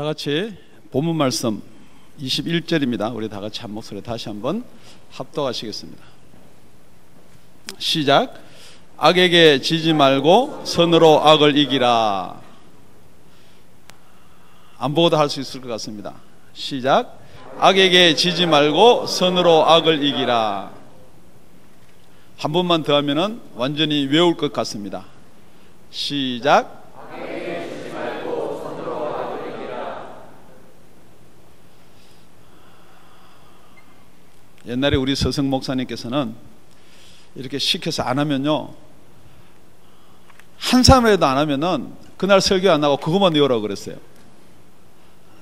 같이 본문 말씀 21절입니다. 우리 다 같이 한 목소리 다시 한번 합독하시겠습니다. 시작. 악에게 지지 말고 선으로 악을 이기라. 안 보고도 할 수 있을 것 같습니다. 시작. 악에게 지지 말고 선으로 악을 이기라. 한 번만 더 하면은 완전히 외울 것 같습니다. 시작. 악에게 지지 말고 선으로 악을 이기라. 옛날에 우리 서성 목사님께서는 이렇게 시켜서 안 하면요, 한 사람이라도 안 하면은 그날 설교 안 하고 그것만 외우라고 그랬어요.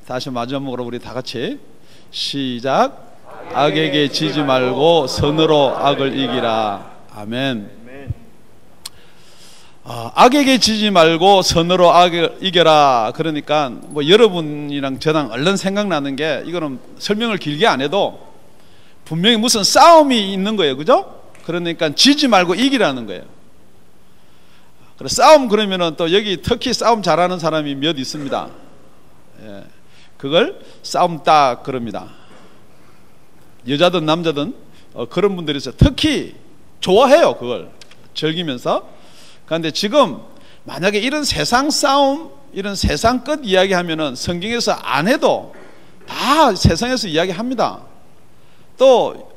다시 마지막으로 우리 다 같이 시작. 악에게 지지 말고 선으로 악을 이기라. 아멘. 악에게 지지 말고 선으로 악을 이겨라. 그러니까 뭐 여러분이랑 저랑 얼른 생각나는 게, 이거는 설명을 길게 안 해도 분명히 무슨 싸움이 있는 거예요, 그죠? 그러니까 지지 말고 이기라는 거예요. 그래, 싸움 그러면은 또 여기 특히 싸움 잘하는 사람이 몇 있습니다. 예, 그걸 싸움 딱 그럽니다. 여자든 남자든 그런 분들이 있어요. 특히 좋아해요, 그걸 즐기면서. 그런데 지금 만약에 이런 세상 싸움, 이런 세상 끝 이야기하면은 성경에서 안 해도 다 세상에서 이야기합니다. 또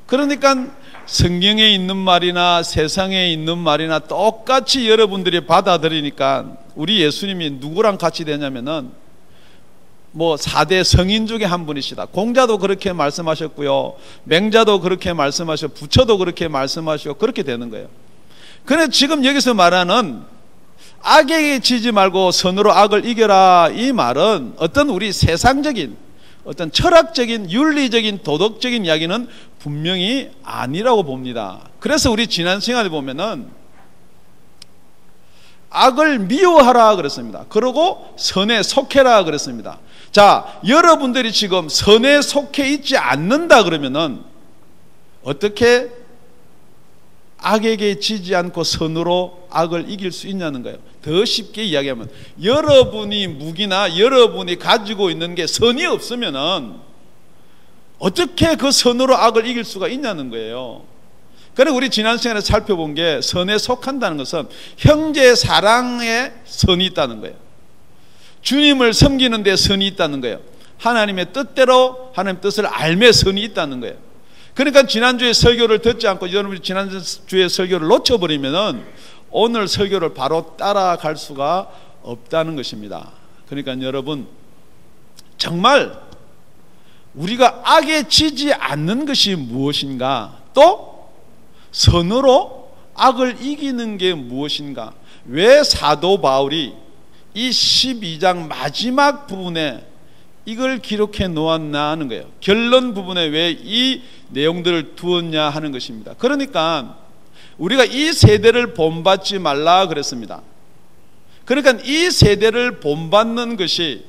그러니까 성경에 있는 말이나 세상에 있는 말이나 똑같이 여러분들이 받아들이니까, 우리 예수님이 누구랑 같이 되냐면은 뭐 4대 성인 중에 한 분이시다. 공자도 그렇게 말씀하셨고요, 맹자도 그렇게 말씀하셨고, 부처도 그렇게 말씀하시고, 그렇게 되는 거예요. 그런데 지금 여기서 말하는 악에게 지지 말고 선으로 악을 이겨라, 이 말은 어떤 우리 세상적인, 어떤 철학적인, 윤리적인, 도덕적인 이야기는 분명히 아니라고 봅니다. 그래서 우리 지난 시간에 보면은 악을 미워하라 그랬습니다. 그리고 선에 속해라 그랬습니다. 자, 여러분들이 지금 선에 속해 있지 않는다 그러면은 어떻게 악에게 지지 않고 선으로 악을 이길 수 있냐는 거예요. 더 쉽게 이야기하면, 여러분이 무기나 여러분이 가지고 있는 게 선이 없으면은 어떻게 그 선으로 악을 이길 수가 있냐는 거예요. 그래서 우리 지난 시간에 살펴본 게, 선에 속한다는 것은 형제 사랑에 선이 있다는 거예요. 주님을 섬기는 데 선이 있다는 거예요. 하나님의 뜻대로 하나님의 뜻을 알매 선이 있다는 거예요. 그러니까 지난주에 설교를 듣지 않고 여러분이 지난주에 설교를 놓쳐버리면은 오늘 설교를 바로 따라갈 수가 없다는 것입니다. 그러니까 여러분, 정말 우리가 악에 지지 않는 것이 무엇인가, 또 선으로 악을 이기는 게 무엇인가, 왜 사도 바울이 이 12장 마지막 부분에 이걸 기록해 놓았나 하는 거예요. 결론 부분에 왜 이 내용들을 두었냐 하는 것입니다. 그러니까 우리가 이 세대를 본받지 말라 그랬습니다. 그러니까 이 세대를 본받는 것이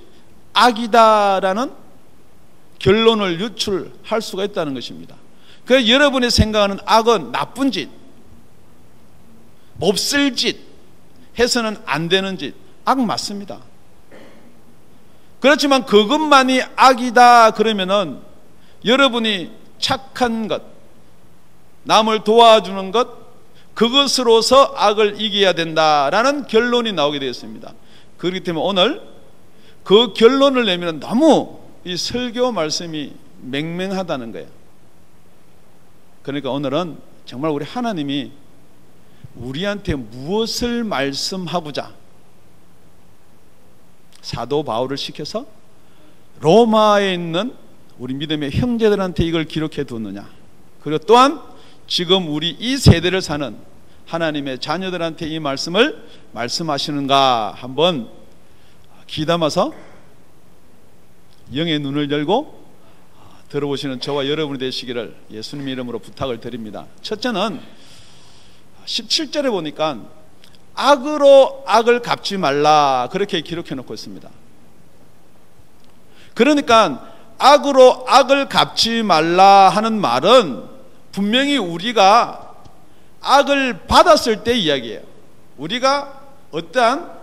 악이다라는 결론을 유출할 수가 있다는 것입니다. 그래서 여러분이 생각하는 악은 나쁜 짓, 몹쓸 짓, 해서는 안 되는 짓, 악 맞습니다. 그렇지만 그것만이 악이다 그러면은 여러분이 착한 것, 남을 도와주는 것, 그것으로서 악을 이겨야 된다라는 결론이 나오게 되었습니다. 그렇기 때문에 오늘 그 결론을 내면 너무 이 설교 말씀이 맹맹하다는 거예요. 그러니까 오늘은 정말 우리 하나님이 우리한테 무엇을 말씀하고자 사도 바울을 시켜서 로마에 있는 우리 믿음의 형제들한테 이걸 기록해 두느냐, 그리고 또한 지금 우리 이 세대를 사는 하나님의 자녀들한테 이 말씀을 말씀하시는가, 한번 귀담아서 영의 눈을 열고 들어보시는 저와 여러분이 되시기를 예수님의 이름으로 부탁을 드립니다. 첫째는 17절에 보니까 악으로 악을 갚지 말라, 그렇게 기록해 놓고 있습니다. 그러니까 악으로 악을 갚지 말라 하는 말은 분명히 우리가 악을 받았을 때 이야기예요. 우리가 어떠한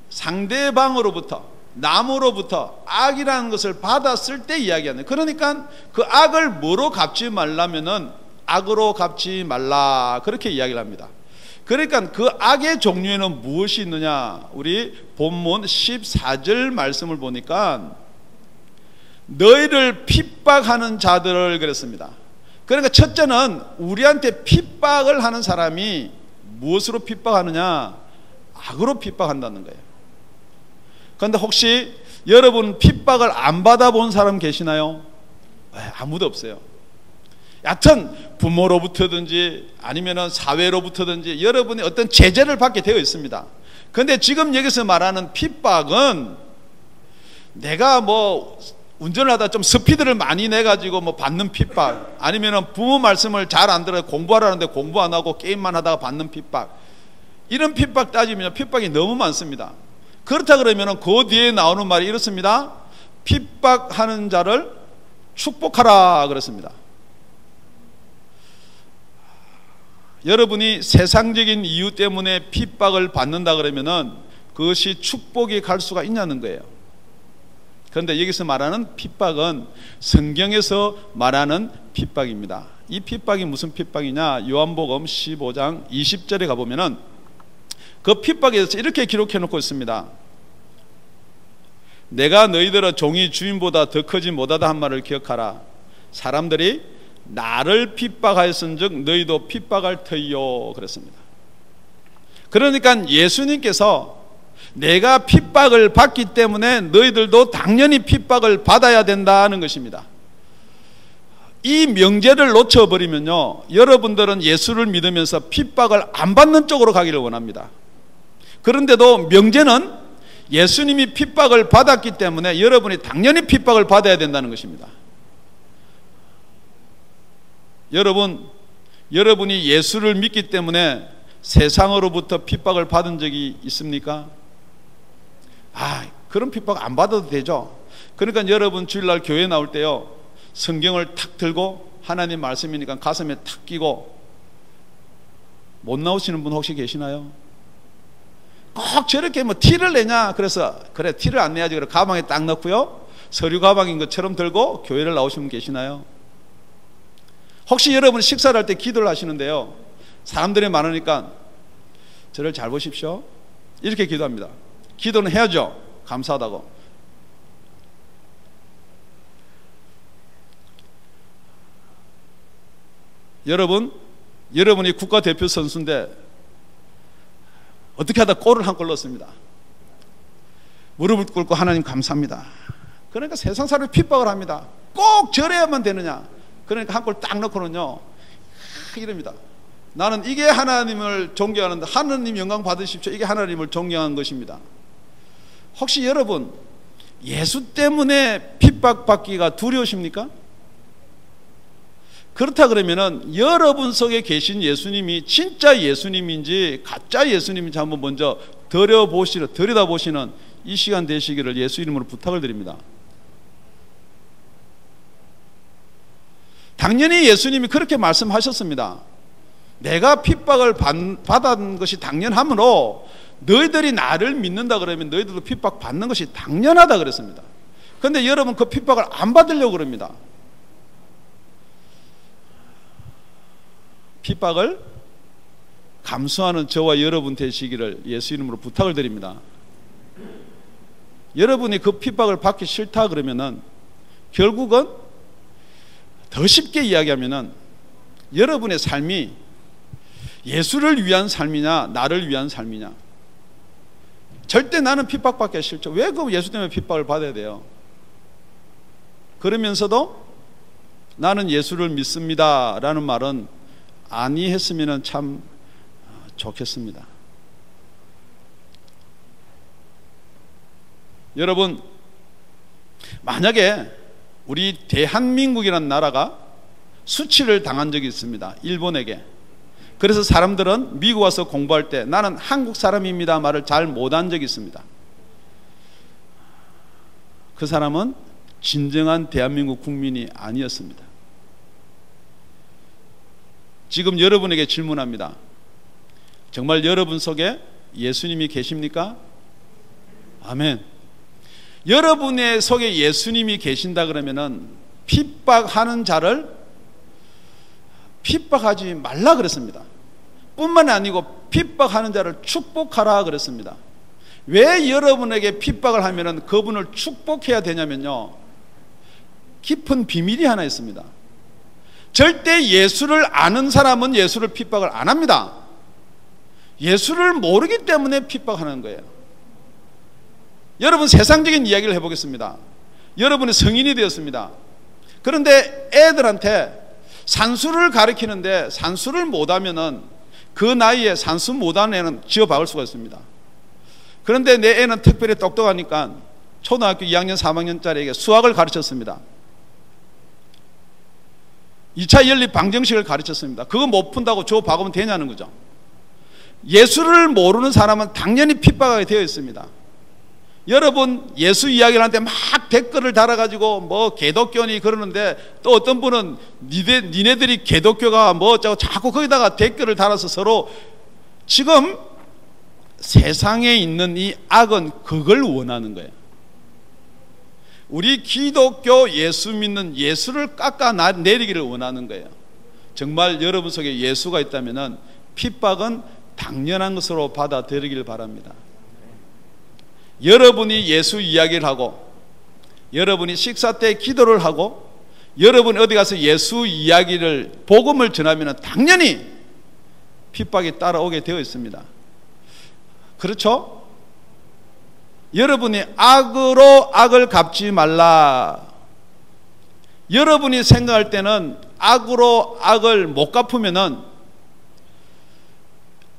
상대방으로부터, 남으로부터 악이라는 것을 받았을 때 이야기하는, 그러니까 그 악을 뭐로 갚지 말라면은 악으로 갚지 말라, 그렇게 이야기를 합니다. 그러니까 그 악의 종류에는 무엇이 있느냐, 우리 본문 14절 말씀을 보니까 너희를 핍박하는 자들을 그랬습니다. 그러니까 첫째는 우리한테 핍박을 하는 사람이 무엇으로 핍박하느냐, 악으로 핍박한다는 거예요. 그런데 혹시 여러분 핍박을 안 받아본 사람 계시나요? 아무도 없어요. 여하튼 부모로부터든지 아니면 사회로부터든지 여러분이 어떤 제재를 받게 되어 있습니다. 그런데 지금 여기서 말하는 핍박은 내가 뭐 운전을 하다 좀 스피드를 많이 내가지고 뭐 받는 핍박, 아니면 부모 말씀을 잘 안 들어요, 공부하라는데 공부 안 하고 게임만 하다가 받는 핍박, 이런 핍박 따지면 핍박이 너무 많습니다. 그렇다 그러면 그 뒤에 나오는 말이 이렇습니다. 핍박하는 자를 축복하라 그랬습니다. 여러분이 세상적인 이유 때문에 핍박을 받는다 그러면은 그것이 축복이 갈 수가 있냐는 거예요. 그런데 여기서 말하는 핍박은 성경에서 말하는 핍박입니다. 이 핍박이 무슨 핍박이냐, 요한복음 15장 20절에 가보면은 그 핍박에 대해서 이렇게 기록해 놓고 있습니다. 내가 너희들의 종이 주인보다 더 크지 못하다 한 말을 기억하라. 사람들이 나를 핍박하였은즉 너희도 핍박할 터이요 그랬습니다. 그러니까 예수님께서 내가 핍박을 받기 때문에 너희들도 당연히 핍박을 받아야 된다는 것입니다. 이 명제를 놓쳐버리면요, 여러분들은 예수를 믿으면서 핍박을 안 받는 쪽으로 가기를 원합니다. 그런데도 명제는 예수님이 핍박을 받았기 때문에 여러분이 당연히 핍박을 받아야 된다는 것입니다. 여러분이 예수를 믿기 때문에 세상으로부터 핍박을 받은 적이 있습니까? 그런 핍박 안 받아도 되죠. 그러니까 여러분 주일날 교회 나올 때요, 성경을 탁 들고 하나님 말씀이니까 가슴에 탁 끼고 못 나오시는 분 혹시 계시나요? 꼭 저렇게 뭐 티를 내냐, 그래서 그래 티를 안 내야지, 그래 가방에 딱 넣고요, 서류 가방인 것처럼 들고 교회를 나오시는 분 계시나요? 혹시 여러분 식사를 할 때 기도를 하시는데요, 사람들이 많으니까 저를 잘 보십시오, 이렇게 기도합니다. 기도는 해야죠, 감사하다고. 여러분이 국가대표 선수인데 어떻게 하다 골을 한 골 넣었습니다. 무릎을 꿇고 하나님 감사합니다. 그러니까 세상 사람이 핍박을 합니다. 꼭 저래야만 되느냐. 그러니까 한 골 딱 넣고는요, 이럽니다. 나는 이게 하나님을 존경하는데, 하나님 영광 받으십시오, 이게 하나님을 존경하는 것입니다. 혹시 여러분 예수 때문에 핍박받기가 두려우십니까? 그렇다 그러면은 여러분 속에 계신 예수님이 진짜 예수님인지 가짜 예수님인지 한번 먼저 들여다보시는 이 시간 되시기를 예수 이름으로 부탁을 드립니다. 당연히 예수님이 그렇게 말씀하셨습니다. 내가 핍박을 받은 것이 당연하므로 너희들이 나를 믿는다 그러면 너희들도 핍박 받는 것이 당연하다 그랬습니다. 그런데 여러분 그 핍박을 안 받으려고 그럽니다. 핍박을 감수하는 저와 여러분 되시기를 예수 이름으로 부탁을 드립니다. 여러분이 그 핍박을 받기 싫다 그러면은 결국은 더 쉽게 이야기하면은 여러분의 삶이 예수를 위한 삶이냐 나를 위한 삶이냐. 절대 나는 핍박받기 싫죠. 왜 그 예수 때문에 핍박을 받아야 돼요? 그러면서도 나는 예수를 믿습니다 라는 말은 아니했으면 참 좋겠습니다. 여러분, 만약에 우리 대한민국이라는 나라가 수치를 당한 적이 있습니다. 일본에게. 그래서 사람들은 미국 와서 공부할 때 나는 한국 사람입니다 말을 잘 못한 적이 있습니다. 그 사람은 진정한 대한민국 국민이 아니었습니다. 지금 여러분에게 질문합니다. 정말 여러분 속에 예수님이 계십니까? 아멘. 여러분의 속에 예수님이 계신다 그러면은 핍박하는 자를 핍박하지 말라 그랬습니다. 뿐만 아니고 핍박하는 자를 축복하라 그랬습니다. 왜 여러분에게 핍박을 하면은 그분을 축복해야 되냐면요, 깊은 비밀이 하나 있습니다. 절대 예수를 아는 사람은 예수를 핍박을 안 합니다. 예수를 모르기 때문에 핍박하는 거예요. 여러분, 세상적인 이야기를 해보겠습니다. 여러분이 성인이 되었습니다. 그런데 애들한테 산수를 가르치는데 산수를 못하면은 그 나이에 산수 못하는 애는 쥐어 박을 수가 있습니다. 그런데 내 애는 특별히 똑똑하니까 초등학교 2학년 3학년짜리에게 수학을 가르쳤습니다. 2차 연립 방정식을 가르쳤습니다. 그거 못 푼다고 줘 박으면 되냐는 거죠. 예수를 모르는 사람은 당연히 핍박하게 되어 있습니다. 여러분, 예수 이야기를 하는데 막 댓글을 달아가지고 뭐 개독교니 그러는데, 또 어떤 분은 니네들이 개독교가 뭐 어쩌고 자꾸 거기다가 댓글을 달아서 서로, 지금 세상에 있는 이 악은 그걸 원하는 거예요. 우리 기독교 예수 믿는 예수를 깎아내리기를 원하는 거예요. 정말 여러분 속에 예수가 있다면 핍박은 당연한 것으로 받아들이길 바랍니다. 여러분이 예수 이야기를 하고, 여러분이 식사 때 기도를 하고, 여러분이 어디 가서 예수 이야기를, 복음을 전하면 당연히 핍박이 따라오게 되어 있습니다. 그렇죠? 여러분이 악으로 악을 갚지 말라. 여러분이 생각할 때는 악으로 악을 못 갚으면은,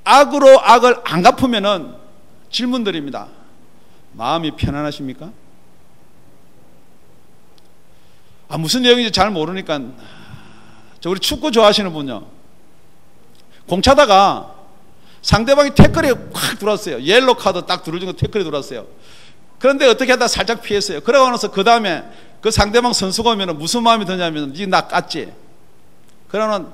악으로 악을 안 갚으면은 질문 드립니다. 마음이 편안하십니까? 무슨 내용인지 잘 모르니까, 우리 축구 좋아하시는 분요, 공 차다가 상대방이 태클에 확 들어왔어요. 옐로 카드 딱 들어준 거 태클에 들어왔어요. 그런데 어떻게 하다 살짝 피했어요. 그러고 나서 그 다음에 그 상대방 선수가 오면 무슨 마음이 드냐면, 니 나 깠지? 그러면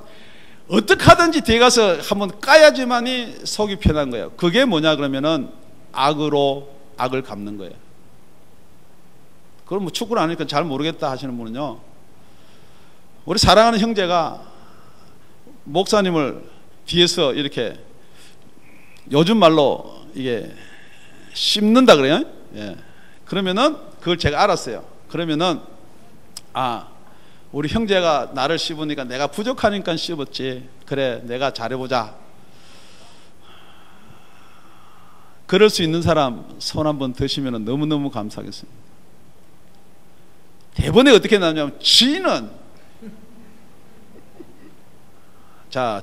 어떻게 하든지 뒤에 가서 한번 까야지만이 속이 편한 거예요. 그게 뭐냐 그러면은 악으로 악을 갚는 거예요. 그럼 뭐 축구를 안 하니까 잘 모르겠다 하시는 분은요, 우리 사랑하는 형제가 목사님을 뒤에서 이렇게, 요즘 말로 이게 씹는다 그래요. 예. 그러면은 그걸 제가 알았어요. 그러면은 우리 형제가 나를 씹으니까 내가 부족하니까 씹었지. 그래, 내가 잘해보자. 그럴 수 있는 사람 손 한번 드시면 너무너무 감사하겠습니다. 대본에 어떻게 나오냐면,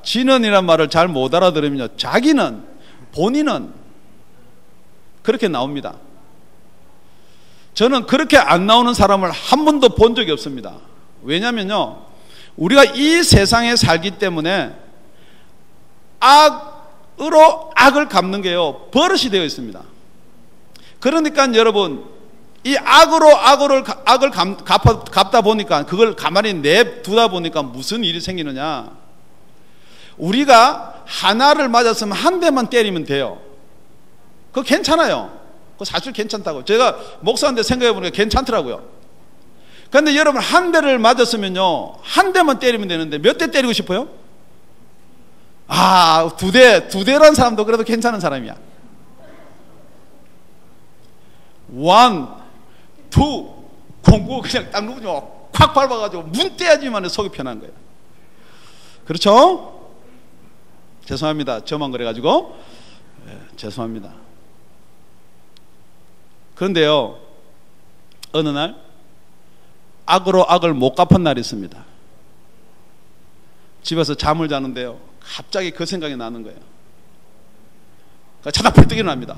지는이란 말을 잘 못 알아들으면요, 자기는, 본인은 그렇게 나옵니다. 저는 그렇게 안 나오는 사람을 한 번도 본 적이 없습니다. 왜냐면요, 우리가 이 세상에 살기 때문에 악으로 악을 갚는 게요, 버릇이 되어 있습니다. 그러니까 여러분, 이 악으로 악을 갚다 보니까, 그걸 가만히 내두다 보니까 무슨 일이 생기느냐, 우리가 하나를 맞았으면 한 대만 때리면 돼요. 그거 괜찮아요. 그거 사실 괜찮다고. 제가 목사한테 생각해 보니까 괜찮더라고요. 그런데 여러분, 한 대를 맞았으면요, 한 대만 때리면 되는데 몇 대 때리고 싶어요? 두 대란 사람도 그래도 괜찮은 사람이야. 1, 2, 공구 그냥 딱 누르죠. 콱 밟아가지고 문 떼야지만 속이 편한 거예요. 그렇죠? 죄송합니다. 저만 그래가지고. 죄송합니다. 그런데요, 어느 날 악으로 악을 못 갚은 날이 있습니다. 집에서 잠을 자는데요, 갑자기 그 생각이 나는 거예요. 그러니까 자다 벌떡 일어납니다.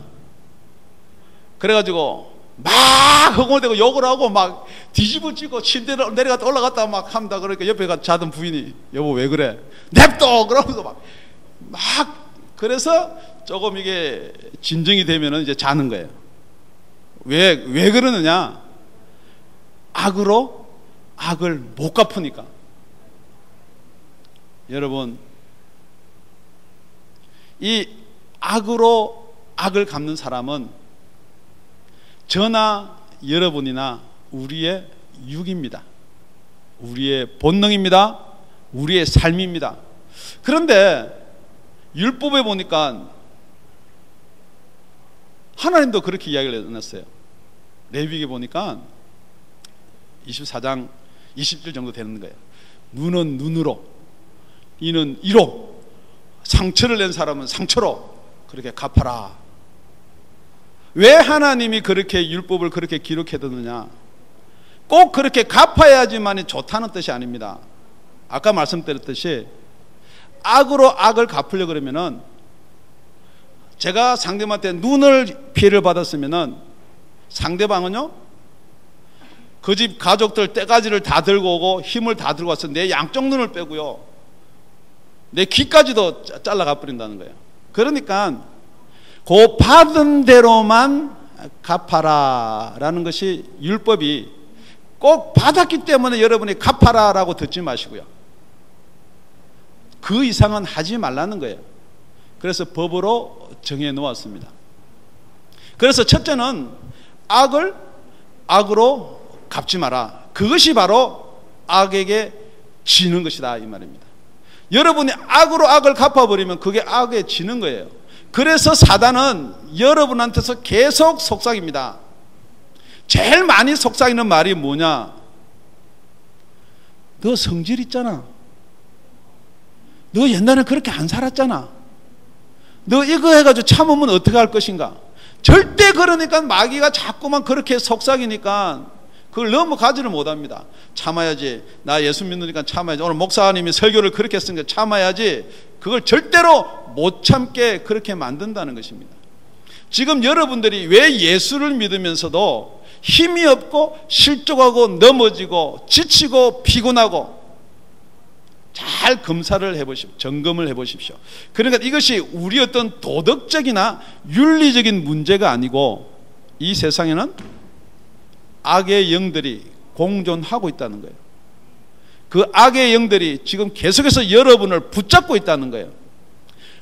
그래가지고 막 흥얼대고 욕을 하고 막 뒤집어 찌고 침대로 내려갔다 올라갔다 막 합니다. 그러니까 옆에 자던 부인이, 여보 왜 그래? 냅둬! 그러면서 막 그래서 조금 이게 진정이 되면은 이제 자는 거예요. 왜 그러느냐? 악으로 악을 못 갚으니까. 여러분, 이 악으로 악을 갚는 사람은 저나 여러분이나 우리의 육입니다. 우리의 본능입니다. 우리의 삶입니다. 그런데 율법에 보니까 하나님도 그렇게 이야기를 해놨어요. 레위기에 보니까 24장 20절 정도 되는 거예요. 눈은 눈으로, 이는 이로, 상처를 낸 사람은 상처로 그렇게 갚아라. 왜 하나님이 그렇게 율법을 그렇게 기록해두느냐? 꼭 그렇게 갚아야지만이 좋다는 뜻이 아닙니다. 아까 말씀드렸듯이 악으로 악을 갚으려고 그러면은, 제가 상대방한테 눈을 피해를 받았으면은 상대방은요, 그 집 가족들 떼가지를 다 들고 오고 힘을 다 들고 와서 내 양쪽 눈을 빼고요, 내 귀까지도 잘라가 버린다는 거예요. 그러니까 그 받은 대로만 갚아라 라는 것이, 율법이 꼭 받았기 때문에 여러분이 갚아라 라고 듣지 마시고요, 그 이상은 하지 말라는 거예요. 그래서 법으로 정해 놓았습니다. 그래서 첫째는 악을 악으로 갚지 마라. 그것이 바로 악에게 지는 것이다 이 말입니다. 여러분이 악으로 악을 갚아버리면 그게 악에 지는 거예요. 그래서 사단은 여러분한테서 계속 속삭입니다. 제일 많이 속삭이는 말이 뭐냐? 너 성질 있잖아. 너 옛날에 그렇게 안 살았잖아. 너 이거 해가지고 참으면 어떻게 할 것인가? 절대 그러니까 마귀가 자꾸만 그렇게 속삭이니까 그걸 넘어가지를 못합니다. 참아야지. 나 예수 믿으니까 참아야지. 오늘 목사님이 설교를 그렇게 했으니까 참아야지. 그걸 절대로 못 참게 그렇게 만든다는 것입니다. 지금 여러분들이 왜 예수를 믿으면서도 힘이 없고 실족하고 넘어지고 지치고 피곤하고, 잘 검사를 해보십시오. 점검을 해보십시오. 그러니까 이것이 우리 어떤 도덕적이나 윤리적인 문제가 아니고, 이 세상에는 악의 영들이 공존하고 있다는 거예요. 그 악의 영들이 지금 계속해서 여러분을 붙잡고 있다는 거예요.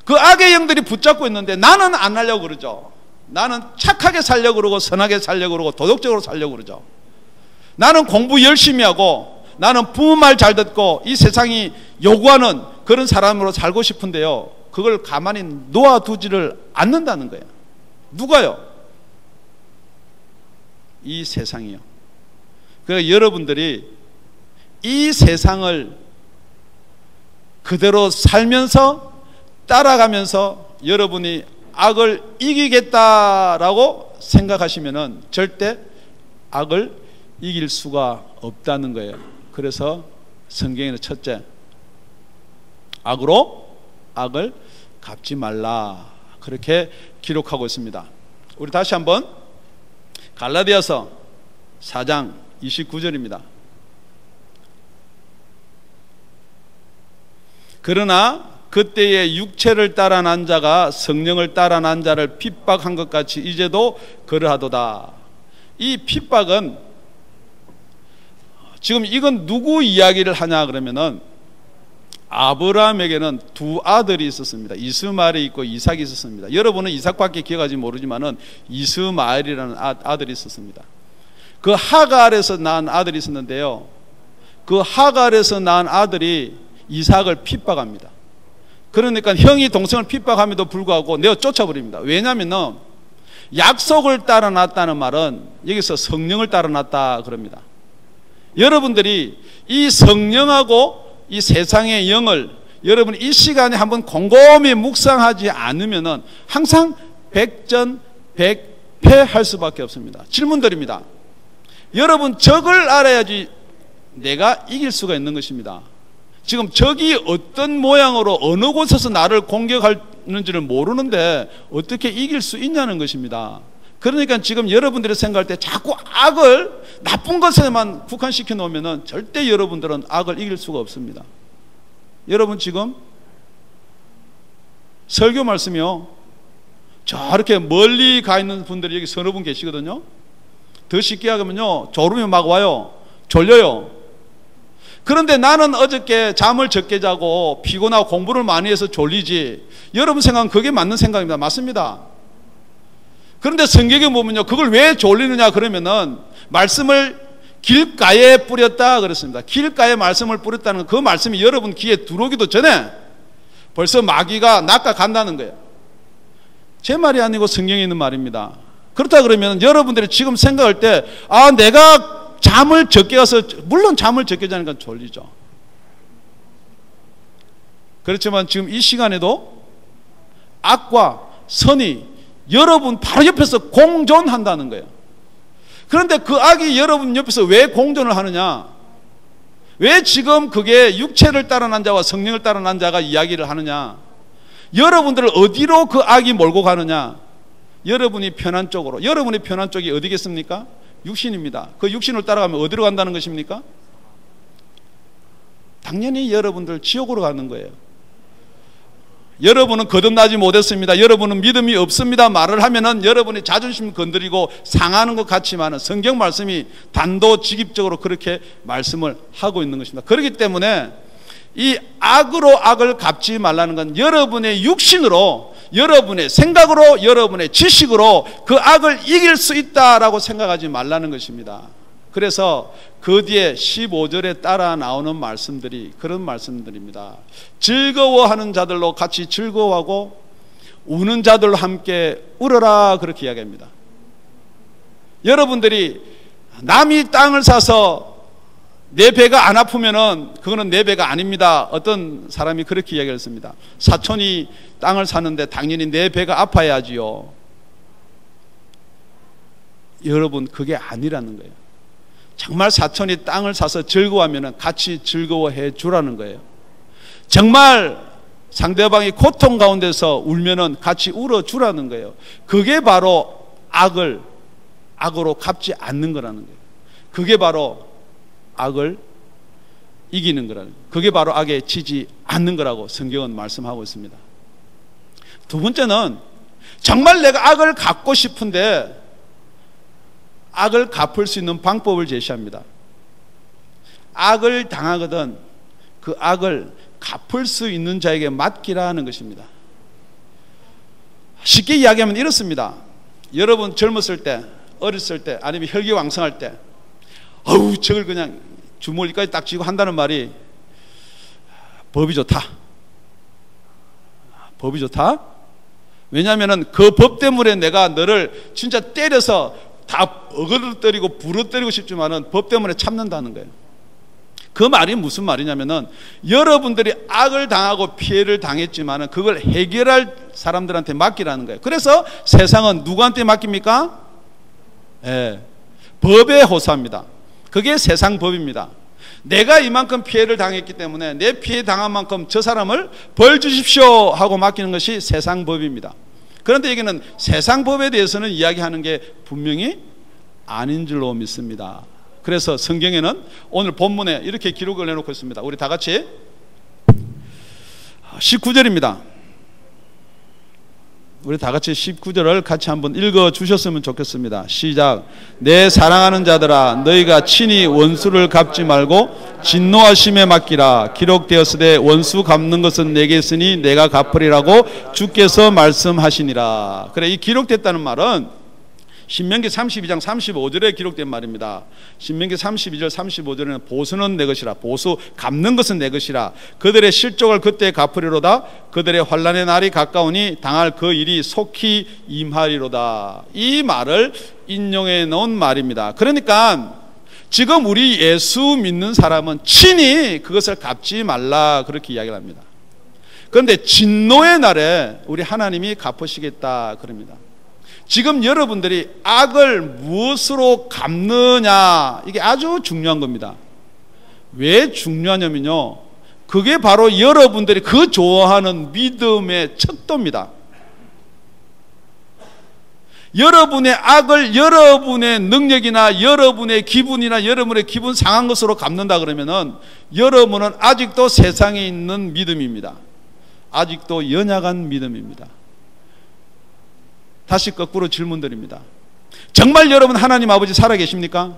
그 악의 영들이 붙잡고 있는데 나는 안 하려고 그러죠. 나는 착하게 살려고 그러고 선하게 살려고 그러고 도덕적으로 살려고 그러죠. 나는 공부 열심히 하고 나는 부모 말 잘 듣고 이 세상이 요구하는 그런 사람으로 살고 싶은데요, 그걸 가만히 놓아두지를 않는다는 거예요. 누가요? 이 세상이요. 그러니까 여러분들이 이 세상을 그대로 살면서 따라가면서 여러분이 악을 이기겠다라고 생각하시면은 절대 악을 이길 수가 없다는 거예요. 그래서 성경에는 첫째, 악으로 악을 갚지 말라 그렇게 기록하고 있습니다. 우리 다시 한번 갈라디아서 4장 29절입니다. 그러나 그때의 육체를 따라 난 자가 성령을 따라 난 자를 핍박한 것 같이 이제도 그러하도다. 이 핍박은 지금 이건 누구 이야기를 하냐 그러면은, 아브라함에게는 두 아들이 있었습니다. 이스마엘이 있고 이삭이 있었습니다. 여러분은 이삭밖에 기억하지 모르지만은 이스마엘이라는 아들이 있었습니다. 그 하갈에서 낳은 아들이 있었는데요, 그 하갈에서 낳은 아들이 이삭을 핍박합니다. 그러니까 형이 동생을 핍박함에도 불구하고 내어 쫓아버립니다. 왜냐하면 약속을 따라 났다는 말은 여기서 성령을 따라 났다 그럽니다. 여러분들이 이 성령하고 이 세상의 영을 여러분이 이 시간에 한번 곰곰이 묵상하지 않으면은 항상 백전백패할 수밖에 없습니다. 질문 드립니다. 여러분, 적을 알아야지 내가 이길 수가 있는 것입니다. 지금 적이 어떤 모양으로 어느 곳에서 나를 공격하는지를 모르는데 어떻게 이길 수 있냐는 것입니다. 그러니까 지금 여러분들이 생각할 때 자꾸 악을 나쁜 것에만 국한시켜 놓으면 절대 여러분들은 악을 이길 수가 없습니다. 여러분, 지금 설교 말씀이요, 저렇게 멀리 가 있는 분들이 여기 서너 분 계시거든요. 더 쉽게 하면요, 졸음이 막 와요. 졸려요. 그런데 나는 어저께 잠을 적게 자고 피곤하고 공부를 많이 해서 졸리지, 여러분 생각은 그게 맞는 생각입니다. 맞습니다. 그런데 성경에 보면요, 그걸 왜 졸리느냐 그러면은 말씀을 길가에 뿌렸다 그랬습니다. 길가에 말씀을 뿌렸다는 건 그 말씀이 여러분 귀에 들어오기도 전에 벌써 마귀가 낚아간다는 거예요. 제 말이 아니고 성경에 있는 말입니다. 그렇다 그러면 여러분들이 지금 생각할 때, 아, 내가 잠을 적게 가서, 물론 잠을 적게 자니까 졸리죠. 그렇지만 지금 이 시간에도 악과 선이 여러분 바로 옆에서 공존한다는 거예요. 그런데 그 악이 여러분 옆에서 왜 공존을 하느냐? 왜 지금 그게 육체를 따르는 자와 성령을 따르는 자가 이야기를 하느냐? 여러분들을 어디로 그 악이 몰고 가느냐? 여러분이 편한 쪽으로. 여러분이 편한 쪽이 어디겠습니까? 육신입니다. 그 육신을 따라가면 어디로 간다는 것입니까? 당연히 여러분들 지옥으로 가는 거예요. 여러분은 거듭나지 못했습니다. 여러분은 믿음이 없습니다. 말을 하면은 여러분이 자존심 건드리고 상하는 것 같지만 성경 말씀이 단도직입적으로 그렇게 말씀을 하고 있는 것입니다. 그렇기 때문에 이 악으로 악을 갚지 말라는 건 여러분의 육신으로, 여러분의 생각으로, 여러분의 지식으로 그 악을 이길 수 있다라고 생각하지 말라는 것입니다. 그래서 그 뒤에 15절에 따라 나오는 말씀들이 그런 말씀들입니다. 즐거워하는 자들로 같이 즐거워하고 우는 자들로 함께 울어라, 그렇게 이야기합니다. 여러분들이 남이 땅을 사서 내 배가 안 아프면은 그거는 내 배가 아닙니다. 어떤 사람이 그렇게 이야기했습니다. 사촌이 땅을 사는데 당연히 내 배가 아파야지요. 여러분, 그게 아니라는 거예요. 정말 사촌이 땅을 사서 즐거워하면 같이 즐거워해 주라는 거예요. 정말 상대방이 고통 가운데서 울면은 같이 울어 주라는 거예요. 그게 바로 악으로 갚지 않는 거라는 거예요. 그게 바로 악을 이기는 거라는 거예요. 그게 바로 악에 지지 않는 거라고 성경은 말씀하고 있습니다. 두 번째는 정말 내가 악을 갚고 싶은데 악을 갚을 수 있는 방법을 제시합니다. 악을 당하거든 그 악을 갚을 수 있는 자에게 맡기라는 것입니다. 쉽게 이야기하면 이렇습니다. 여러분 젊었을 때, 어렸을 때, 아니면 혈기왕성할 때, 어우 저걸 그냥 주머니까지 딱 쥐고 한다는 말이 법이 좋다. 법이 좋다? 왜냐하면 그 법 때문에 내가 너를 진짜 때려서 다 어그로 때리고 부러 때리고 싶지만은 법 때문에 참는다는 거예요. 그 말이 무슨 말이냐면은 여러분들이 악을 당하고 피해를 당했지만은 그걸 해결할 사람들한테 맡기라는 거예요. 그래서 세상은 누구한테 맡깁니까? 법에 호소합니다. 그게 세상 법입니다. 내가 이만큼 피해를 당했기 때문에 내 피해 당한 만큼 저 사람을 벌 주십시오 하고 맡기는 것이 세상 법입니다. 그런데 여기는 세상 법에 대해서는 이야기하는 게 분명히 아닌 줄로 믿습니다. 그래서 성경에는 오늘 본문에 이렇게 기록을 해놓고 있습니다. 우리 다 같이 19절입니다. 우리 다 같이 19절을 같이 한번 읽어 주셨으면 좋겠습니다. 시작. 내 사랑하는 자들아, 너희가 친히 원수를 갚지 말고 진노하심에 맡기라. 기록되었으되 원수 갚는 것은 내게 있으니 내가 갚으리라고 주께서 말씀하시니라. 그래, 이 기록됐다는 말은 신명기 32장 35절에 기록된 말입니다. 신명기 32절 35절에는 보수는 내 것이라, 보수 갚는 것은 내 것이라, 그들의 실족을 그때 갚으리로다. 그들의 환난의 날이 가까우니 당할 그 일이 속히 임하리로다. 이 말을 인용해 놓은 말입니다. 그러니까 지금 우리 예수 믿는 사람은 친히 그것을 갚지 말라, 그렇게 이야기를 합니다. 그런데 진노의 날에 우리 하나님이 갚으시겠다 그럽니다. 지금 여러분들이 악을 무엇으로 갚느냐, 이게 아주 중요한 겁니다. 왜 중요하냐면요, 그게 바로 여러분들이 그 좋아하는 믿음의 척도입니다. 여러분의 악을 여러분의 능력이나 여러분의 기분이나 여러분의 기분 상한 것으로 갚는다 그러면은 여러분은 아직도 세상에 있는 믿음입니다. 아직도 연약한 믿음입니다. 다시 거꾸로 질문드립니다. 정말 여러분 하나님 아버지 살아계십니까?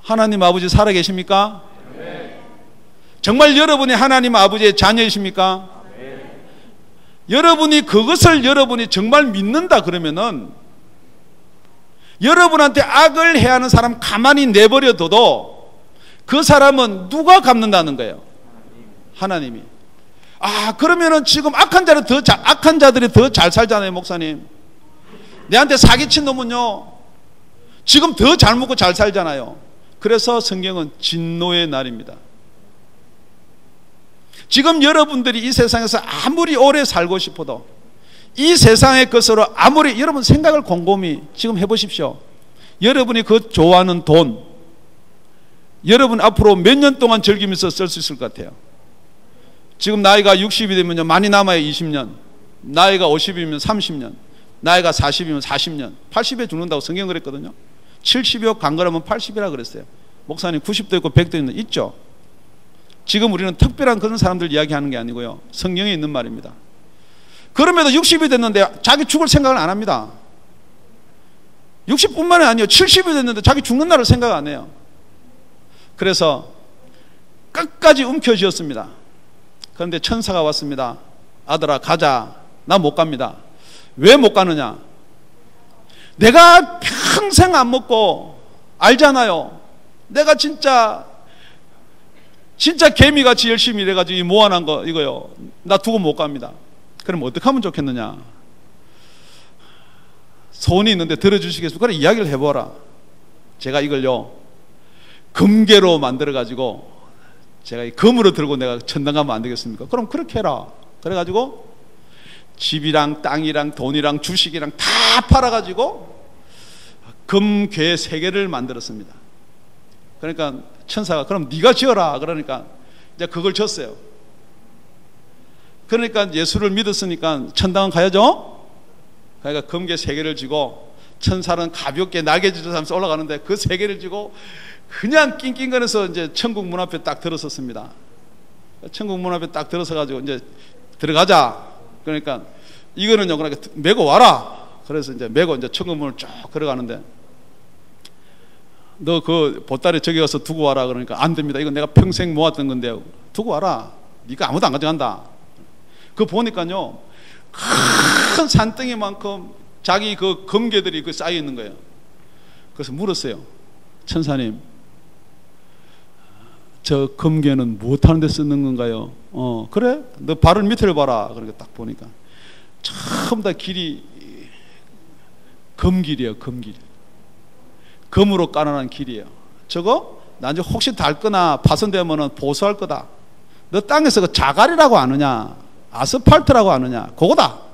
하나님 아버지 살아계십니까? 네. 정말 여러분이 하나님 아버지의 자녀이십니까? 네. 여러분이 그것을 여러분이 정말 믿는다 그러면은 여러분한테 악을 해하는 사람 가만히 내버려둬도 그 사람은 누가 갚는다는 거예요? 하나님이. 아, 그러면은 지금 악한 자들이 더 잘 살잖아요, 목사님. 내한테 사기친 놈은요, 지금 더 잘 먹고 잘 살잖아요. 그래서 성경은 진노의 날입니다. 지금 여러분들이 이 세상에서 아무리 오래 살고 싶어도 이 세상의 것으로 아무리 여러분 생각을 곰곰이 지금 해보십시오. 여러분이 그 좋아하는 돈, 여러분 앞으로 몇 년 동안 즐기면서 쓸 수 있을 것 같아요? 지금 나이가 60이 되면요, 많이 남아요. 20년. 나이가 50이면 30년. 나이가 40이면 40년. 80에 죽는다고 성경 그랬거든요. 70여 간거라면 80이라 그랬어요. 목사님 90도 있고 100도 있는 있죠. 지금 우리는 특별한 그런 사람들 이야기하는 게 아니고요, 성경에 있는 말입니다. 그럼에도 60이 됐는데 자기 죽을 생각을 안 합니다. 60뿐만이 아니에요. 70이 됐는데 자기 죽는 날을 생각 안 해요. 그래서 끝까지 움켜쥐었습니다. 그런데 천사가 왔습니다. 아들아 가자. 나 못 갑니다. 왜 못 가느냐? 내가 평생 안 먹고 알잖아요. 내가 진짜 개미같이 열심히 일해가지고 모아놓은 거 이거요, 나 두고 못 갑니다. 그럼 어떻게 하면 좋겠느냐? 소원이 있는데 들어주시겠습니까? 그래, 이야기를 해보라. 제가 이걸요 금괴로 만들어가지고 제가 이 금으로 들고 내가 천당 가면 안 되겠습니까? 그럼 그렇게 해라. 그래가지고 집이랑 땅이랑 돈이랑 주식이랑 다 팔아가지고 금괴 3개를 만들었습니다. 그러니까 천사가 그럼 네가 지어라. 그러니까 이제 그걸 졌어요. 그러니까 예수를 믿었으니까 천당은 가야죠. 그러니까 금괴 3개를 쥐고 천사는 가볍게 날개짓을 하면서 올라가는데 그 3개를 쥐고 그냥 낑낑거려서 이제 천국 문 앞에 딱 들어섰습니다. 천국 문 앞에 딱 들어서가지고 이제 들어가자. 그러니까 이거는요, 그러니까 메고 와라. 그래서 이제 메고 이제 천국 문을 쭉 걸어가는데, 너 그 보따리 저기 가서 두고 와라. 그러니까 안 됩니다. 이건 내가 평생 모았던 건데 두고 와라. 네가 아무도 안 가져간다. 그거 보니까요, 큰 산덩이만큼 자기 그 금괴들이 그 쌓여 있는 거예요. 그래서 물었어요. 천사님, 저 금괴는 무엇하는 데 쓰는 건가요? 그래? 너 발을 밑을 봐라. 그러니까 딱 보니까 전부 다 길이 금길이에요. 금길. 금으로 깔아놓은 길이에요. 저거 나중에 혹시 닳거나 파손되면 보수할 거다. 너 땅에서 그 자갈이라고 아느냐, 아스팔트라고 아느냐, 그거다.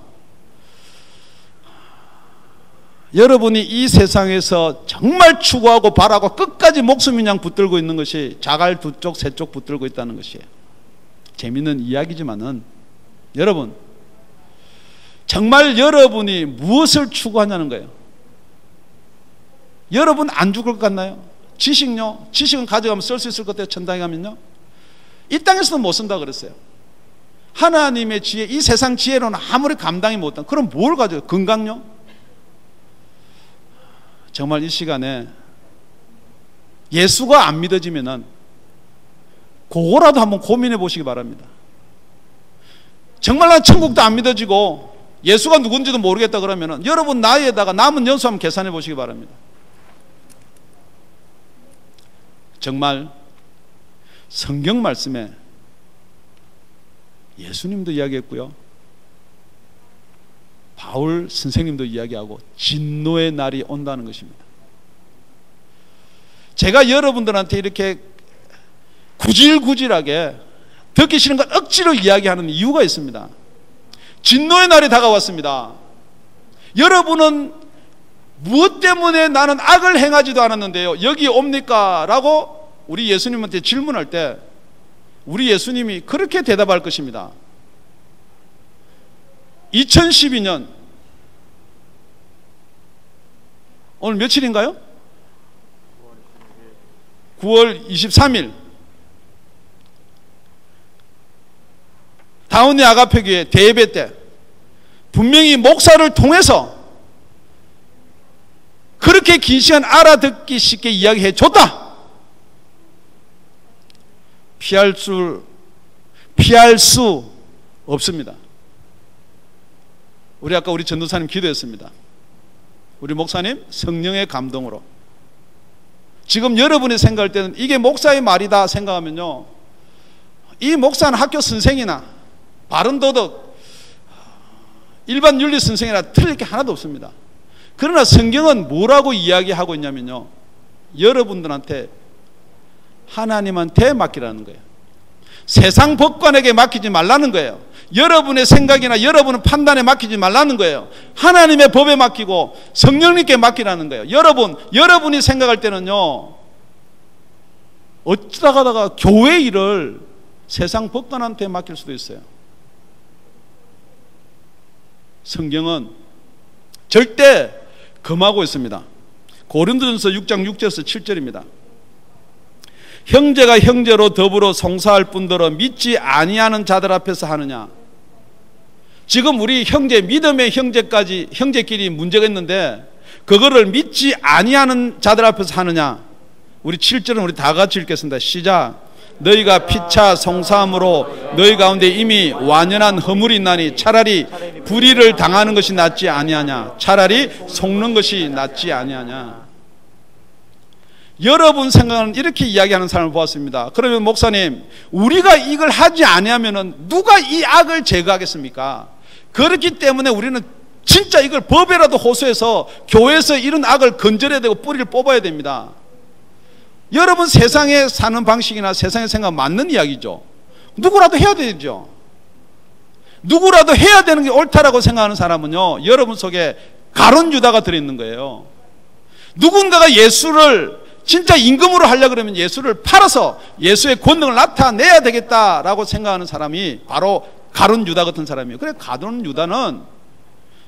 여러분이 이 세상에서 정말 추구하고 바라고 끝까지 목숨인 양 붙들고 있는 것이 자갈 2쪽, 3쪽 붙들고 있다는 것이에요. 재밌는 이야기지만은 여러분, 정말 여러분이 무엇을 추구하냐는 거예요. 여러분 안 죽을 것 같나요? 지식요? 지식은 가져가면 쓸 수 있을 것 같아요. 천당에 가면요. 이 땅에서도 못 쓴다 그랬어요. 하나님의 지혜, 이 세상 지혜로는 아무리 감당이 못한, 그럼 뭘 가져요? 건강요? 정말 이 시간에 예수가 안 믿어지면은 그거라도 한번 고민해 보시기 바랍니다. 정말 난 천국도 안 믿어지고 예수가 누군지도 모르겠다 그러면은 여러분 나이에다가 남은 연수 한번 계산해 보시기 바랍니다. 정말 성경 말씀에 예수님도 이야기했고요, 바울 선생님도 이야기하고 진노의 날이 온다는 것입니다. 제가 여러분들한테 이렇게 구질구질하게 듣기 싫은 걸 억지로 이야기하는 이유가 있습니다. 진노의 날이 다가왔습니다. 여러분은 무엇 때문에 나는 악을 행하지도 않았는데요 여기 옵니까? 라고 우리 예수님한테 질문할 때 우리 예수님이 그렇게 대답할 것입니다. 2012년 오늘 며칠인가요? 9월 23일 다운리 아가페교회 대예배 때 분명히 목사를 통해서 그렇게 긴 시간 알아듣기 쉽게 이야기해 줬다. 피할 수 없습니다. 아까 우리 전도사님 기도했습니다. 우리 목사님 성령의 감동으로. 지금 여러분이 생각할 때는 이게 목사의 말이다 생각하면요, 이 목사는 학교 선생이나 바른도덕 일반 윤리 선생이나 틀릴 게 하나도 없습니다. 그러나 성경은 뭐라고 이야기하고 있냐면요, 여러분들한테 하나님한테 맡기라는 거예요. 세상 법관에게 맡기지 말라는 거예요. 여러분의 생각이나 여러분의 판단에 맡기지 말라는 거예요. 하나님의 법에 맡기고 성령님께 맡기라는 거예요. 여러분이 생각할 때는요, 어쩌다가 교회 일을 세상 법관한테 맡길 수도 있어요. 성경은 절대 금하고 있습니다. 고린도전서 6장 6절에서 7절입니다. 형제가 형제로 더불어 송사할 뿐더러 믿지 아니하는 자들 앞에서 하느냐. 지금 우리 믿음의 형제끼리 문제가 있는데 그거를 믿지 아니하는 자들 앞에서 하느냐. 우리 7절은 우리 다 같이 읽겠습니다. 시작. 너희가 피차 송사함으로 너희 가운데 이미 완연한 허물이 있나니 차라리 불의를 당하는 것이 낫지 아니하냐. 차라리 속는 것이 낫지 아니하냐. 여러분 생각은 이렇게 이야기하는 사람을 보았습니다. 그러면 목사님, 우리가 이걸 하지 아니하면은 누가 이 악을 제거하겠습니까? 그렇기 때문에 우리는 진짜 이걸 법에라도 호소해서 교회에서 이런 악을 건절해야 되고 뿌리를 뽑아야 됩니다. 여러분 세상에 사는 방식이나 세상의 생각 맞는 이야기죠. 누구라도 해야 되죠. 누구라도 해야 되는 게 옳다라고 생각하는 사람은요, 여러분 속에 가론 유다가 들어있는 거예요. 누군가가 예수를 진짜 임금으로 하려고 그러면 예수를 팔아서 예수의 권능을 나타내야 되겠다라고 생각하는 사람이 바로 가룟 유다 같은 사람이에요. 그래, 가룟 유다는,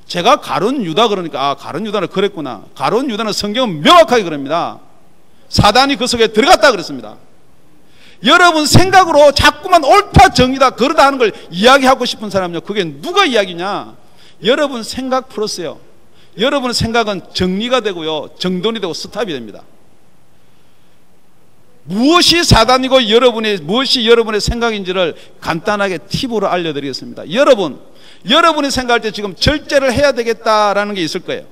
제가 가룟 유다 그러니까 가룟 유다는 그랬구나. 가룟 유다는 성경은 명확하게 그럽니다. 사단이 그 속에 들어갔다 그랬습니다. 여러분 생각으로 자꾸만 옳다 정의다 그러다 하는 걸 이야기하고 싶은 사람은요, 그게 누가 이야기냐? 여러분 생각 플러스요. 여러분의 생각은 정리가 되고요, 정돈이 되고 스탑이 됩니다. 무엇이 사단이고 무엇이 여러분의 생각인지를 간단하게 팁으로 알려드리겠습니다. 여러분이 생각할 때 지금 절제를 해야 되겠다라는 게 있을 거예요.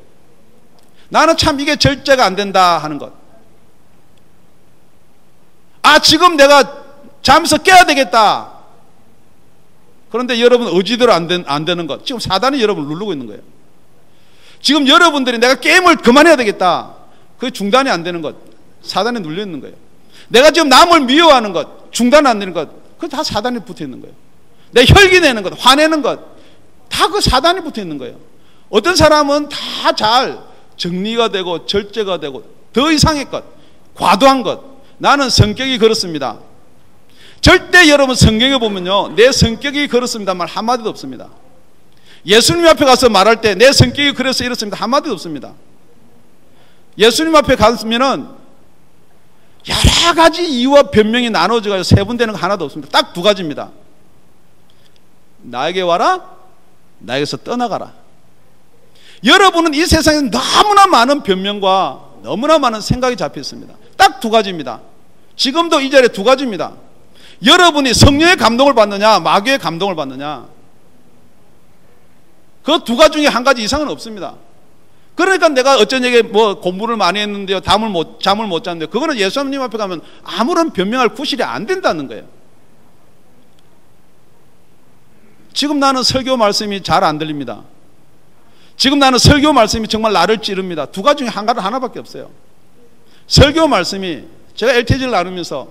나는 참 이게 절제가 안 된다 하는 것. 지금 내가 잠에서 깨야 되겠다. 그런데 여러분 의지대로 안 되는 것. 지금 사단이 여러분을 누르고 있는 거예요. 지금 여러분들이 내가 게임을 그만해야 되겠다. 그게 중단이 안 되는 것. 사단에 눌려 있는 거예요. 내가 지금 남을 미워하는 것, 중단 안 되는 것, 그거 다 사단이 붙어 있는 거예요. 내 혈기 내는 것, 화내는 것, 다 그 사단이 붙어 있는 거예요. 어떤 사람은 다 잘 정리가 되고 절제가 되고 더 이상의 것, 과도한 것. 나는 성격이 그렇습니다. 절대 여러분 성경에 보면요, 내 성격이 그렇습니다 말 한마디도 없습니다. 예수님 앞에 가서 말할 때 내 성격이 그래서 이렇습니다 한마디도 없습니다. 예수님 앞에 갔으면은 여러 가지 이유와 변명이 나눠져서 세분되는 거 하나도 없습니다. 딱 두 가지입니다. 나에게 와라, 나에게서 떠나가라. 여러분은 이 세상에 너무나 많은 변명과 너무나 많은 생각이 잡혀 있습니다. 딱 두 가지입니다. 지금도 이 자리에 두 가지입니다. 여러분이 성령의 감동을 받느냐, 마귀의 감동을 받느냐. 그 두 가지 중에 한 가지 이상은 없습니다. 그러니까 내가 어쩌냐게 공부를 많이 했는데요, 잠을 못 잤는데요. 그거는 예수님 앞에 가면 아무런 변명할 구실이 안 된다는 거예요. 지금 나는 설교 말씀이 잘 안 들립니다. 지금 나는 설교 말씀이 정말 나를 찌릅니다. 두 가지 중에 하나밖에 없어요. 설교 말씀이, 제가 LTG를 나누면서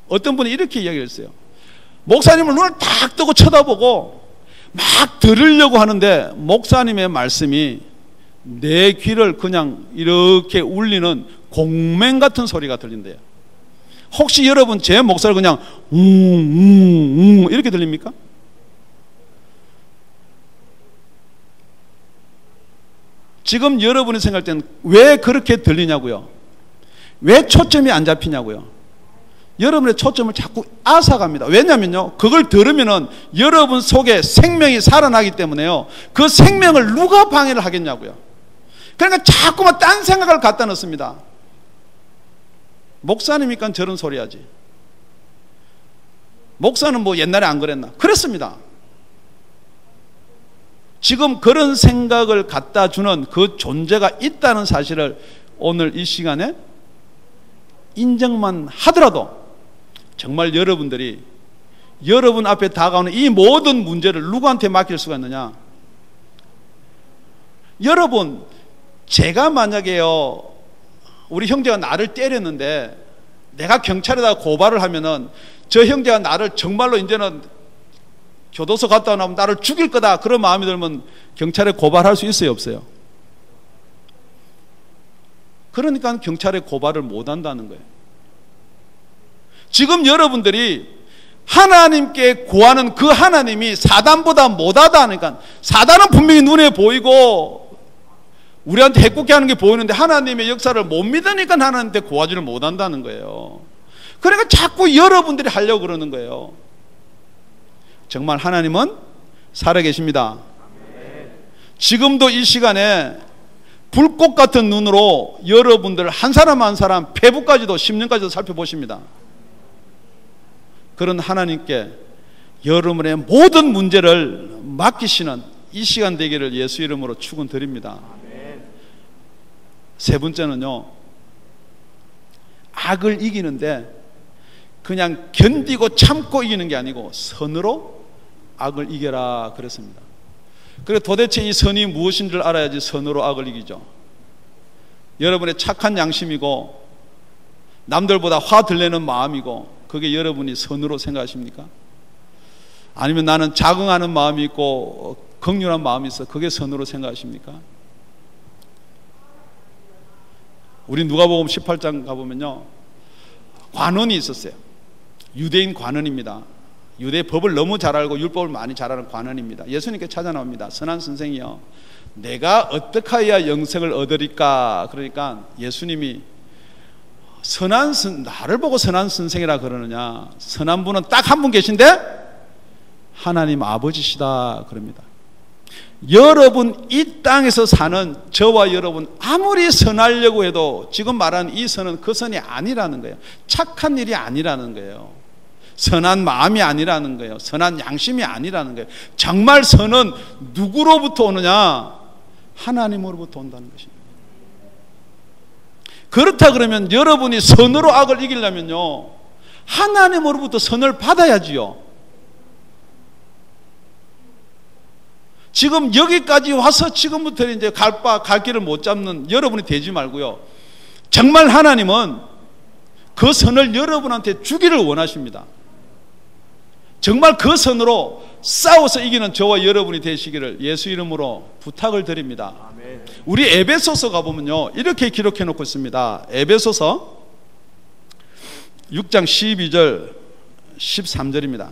어떤 분이 이렇게 이야기를 했어요. 목사님을 눈을 딱 뜨고 쳐다보고 막 들으려고 하는데 목사님의 말씀이 내 귀를 그냥 이렇게 울리는 공맹 같은 소리가 들린대요. 혹시 여러분 제 목소리를 그냥 이렇게 들립니까? 지금 여러분이 생각할 때는 왜 그렇게 들리냐고요? 왜 초점이 안 잡히냐고요? 여러분의 초점을 자꾸 앗아갑니다. 왜냐면요, 그걸 들으면은 여러분 속에 생명이 살아나기 때문에요, 그 생명을 누가 방해를 하겠냐고요. 그러니까 자꾸만 딴 생각을 갖다 넣습니다. 목사님이니까 저런 소리 하지. 목사는 뭐 옛날에 안 그랬나? 그랬습니다. 지금 그런 생각을 갖다 주는 그 존재가 있다는 사실을 오늘 이 시간에 인정만 하더라도 정말 여러분들이 여러분 앞에 다가오는 이 모든 문제를 누구한테 맡길 수가 있느냐? 여러분, 제가 만약에요, 우리 형제가 나를 때렸는데 내가 경찰에다가 고발을 하면은 저 형제가 나를 정말로 이제는 교도소 갔다 나오면 나를 죽일 거다, 그런 마음이 들면 경찰에 고발할 수 있어요, 없어요? 그러니까 경찰에 고발을 못 한다는 거예요. 지금 여러분들이 하나님께 구하는 그 하나님이 사단보다 못하다니까. 사단은 분명히 눈에 보이고 우리한테 해롭게 하는 게 보이는데 하나님의 역사를 못 믿으니까 하나님한테 구하지를 못한다는 거예요. 그러니까 자꾸 여러분들이 하려고 그러는 거예요. 정말 하나님은 살아계십니다. 지금도 이 시간에 불꽃 같은 눈으로 여러분들 한 사람 한 사람 폐부까지도 10년까지도 살펴보십니다. 그런 하나님께 여러분의 모든 문제를 맡기시는 이 시간 되기를 예수 이름으로 축원드립니다. 세 번째는요, 악을 이기는데 그냥 견디고 참고 이기는 게 아니고 선으로 악을 이겨라 그랬습니다. 그래 도대체 이 선이 무엇인지를 알아야지 선으로 악을 이기죠. 여러분의 착한 양심이고 남들보다 화들 내는 마음이고 그게 여러분이 선으로 생각하십니까? 아니면 나는 자긍하는 마음이 있고 긍휼한 마음이 있어, 그게 선으로 생각하십니까? 우리 누가복음 18장 가보면요, 관원이 있었어요. 유대인 관원입니다. 유대 법을 너무 잘 알고 율법을 많이 잘 아는 관원입니다. 예수님께 찾아 나옵니다. 선한 선생이여, 내가 어떻게 해야 영생을 얻으리까? 그러니까 예수님이 나를 보고 선한 선생이라 그러느냐? 선한 분은 딱 한 분 계신데 하나님 아버지시다 그럽니다. 여러분 이 땅에서 사는 저와 여러분 아무리 선하려고 해도 지금 말하는 이 선은 그 선이 아니라는 거예요. 착한 일이 아니라는 거예요. 선한 마음이 아니라는 거예요. 선한 양심이 아니라는 거예요. 정말 선은 누구로부터 오느냐? 하나님으로부터 온다는 것입니다. 그렇다 그러면 여러분이 선으로 악을 이기려면요, 하나님으로부터 선을 받아야지요. 지금 여기까지 와서 지금부터 이제 갈 길을 못 잡는 여러분이 되지 말고요, 정말 하나님은 그 선을 여러분한테 주기를 원하십니다. 정말 그 선으로 싸워서 이기는 저와 여러분이 되시기를 예수 이름으로 부탁을 드립니다. 아멘. 우리 에베소서 가보면요, 이렇게 기록해 놓고 있습니다. 에베소서 6장 12절 13절입니다.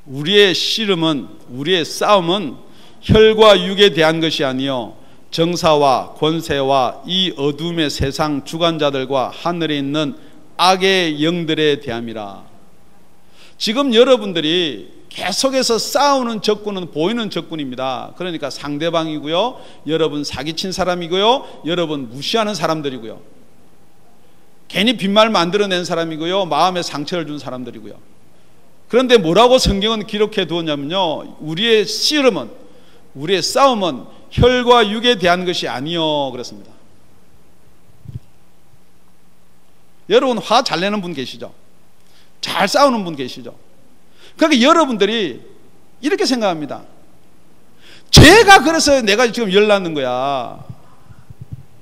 우리의 씨름은, 우리의 싸움은 혈과 육에 대한 것이 아니요 정사와 권세와 이 어둠의 세상 주관자들과 하늘에 있는 악의 영들에 대함이라. 지금 여러분들이 계속해서 싸우는 적군은 보이는 적군입니다. 그러니까 상대방이고요, 여러분 사기친 사람이고요, 여러분 무시하는 사람들이고요, 괜히 빈말 만들어낸 사람이고요, 마음에 상처를 준 사람들이고요. 그런데 뭐라고 성경은 기록해 두었냐면요, 우리의 씨름은, 우리의 싸움은 혈과 육에 대한 것이 아니요 그렇습니다. 여러분 화 잘 내는 분 계시죠? 잘 싸우는 분 계시죠? 그러니까 여러분들이 이렇게 생각합니다. 제가 그래서 내가 지금 열나는 거야.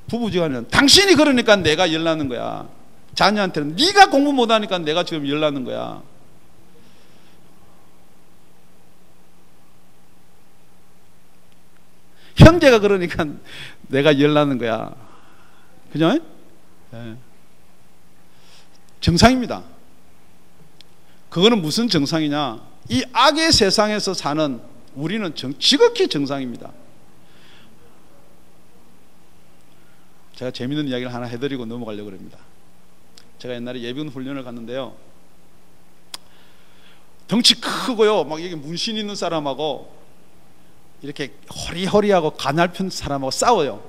부부지간에는 당신이 그러니까 내가 열나는 거야. 자녀한테는 네가 공부 못하니까 내가 지금 열나는 거야. 형제가 그러니까 내가 열나는 거야. 그죠? 네. 정상입니다. 그거는 무슨 정상이냐? 이 악의 세상에서 사는 우리는 지극히 정상입니다. 제가 재밌는 이야기를 하나 해드리고 넘어가려고 합니다. 제가 옛날에 예비군 훈련을 갔는데요, 덩치 크고요, 막 여기 문신 있는 사람하고 이렇게 허리허리하고 가냘픈 사람하고 싸워요.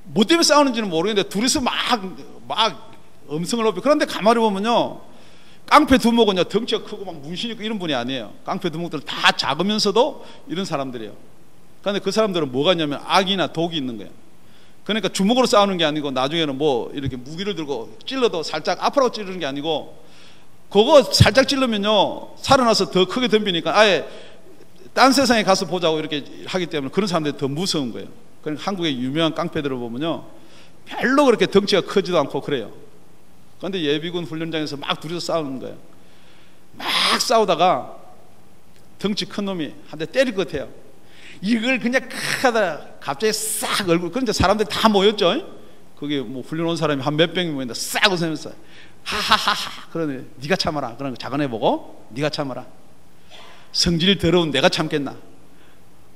뭐 때문에 싸우는지는 모르겠는데 둘이서 막 음성을 높여. 그런데 가만히 보면요, 깡패 두목은요, 덩치가 크고 막 문신이 있고 이런 분이 아니에요. 깡패 두목들은 다 작으면서도 이런 사람들이에요. 그런데 그 사람들은 뭐가 있냐면 악이나 독이 있는 거예요. 그러니까 주먹으로 싸우는 게 아니고 나중에는 뭐 이렇게 무기를 들고 찔러도 살짝 앞으로 찌르는 게 아니고, 그거 살짝 찔르면요 살아나서 더 크게 덤비니까 아예 딴 세상에 가서 보자고 이렇게 하기 때문에 그런 사람들이 더 무서운 거예요. 그러니까 한국의 유명한 깡패들을 보면요 별로 그렇게 덩치가 크지도 않고 그래요. 그런데 예비군 훈련장에서 막 둘이서 싸우는 거예요. 막 싸우다가 덩치 큰 놈이 한 대 때릴 것 같아요. 이걸 그냥 하다가 갑자기 싹 얼굴, 그런데 사람들이 다 모였죠. 거기 뭐 훈련 온 사람이 한 몇 병이 모였는데 싹 웃으면서 하하하하, 그러네. 네가 참아라. 그런 거 작은 애 보고 네가 참아라. 성질이 더러운 내가 참겠나.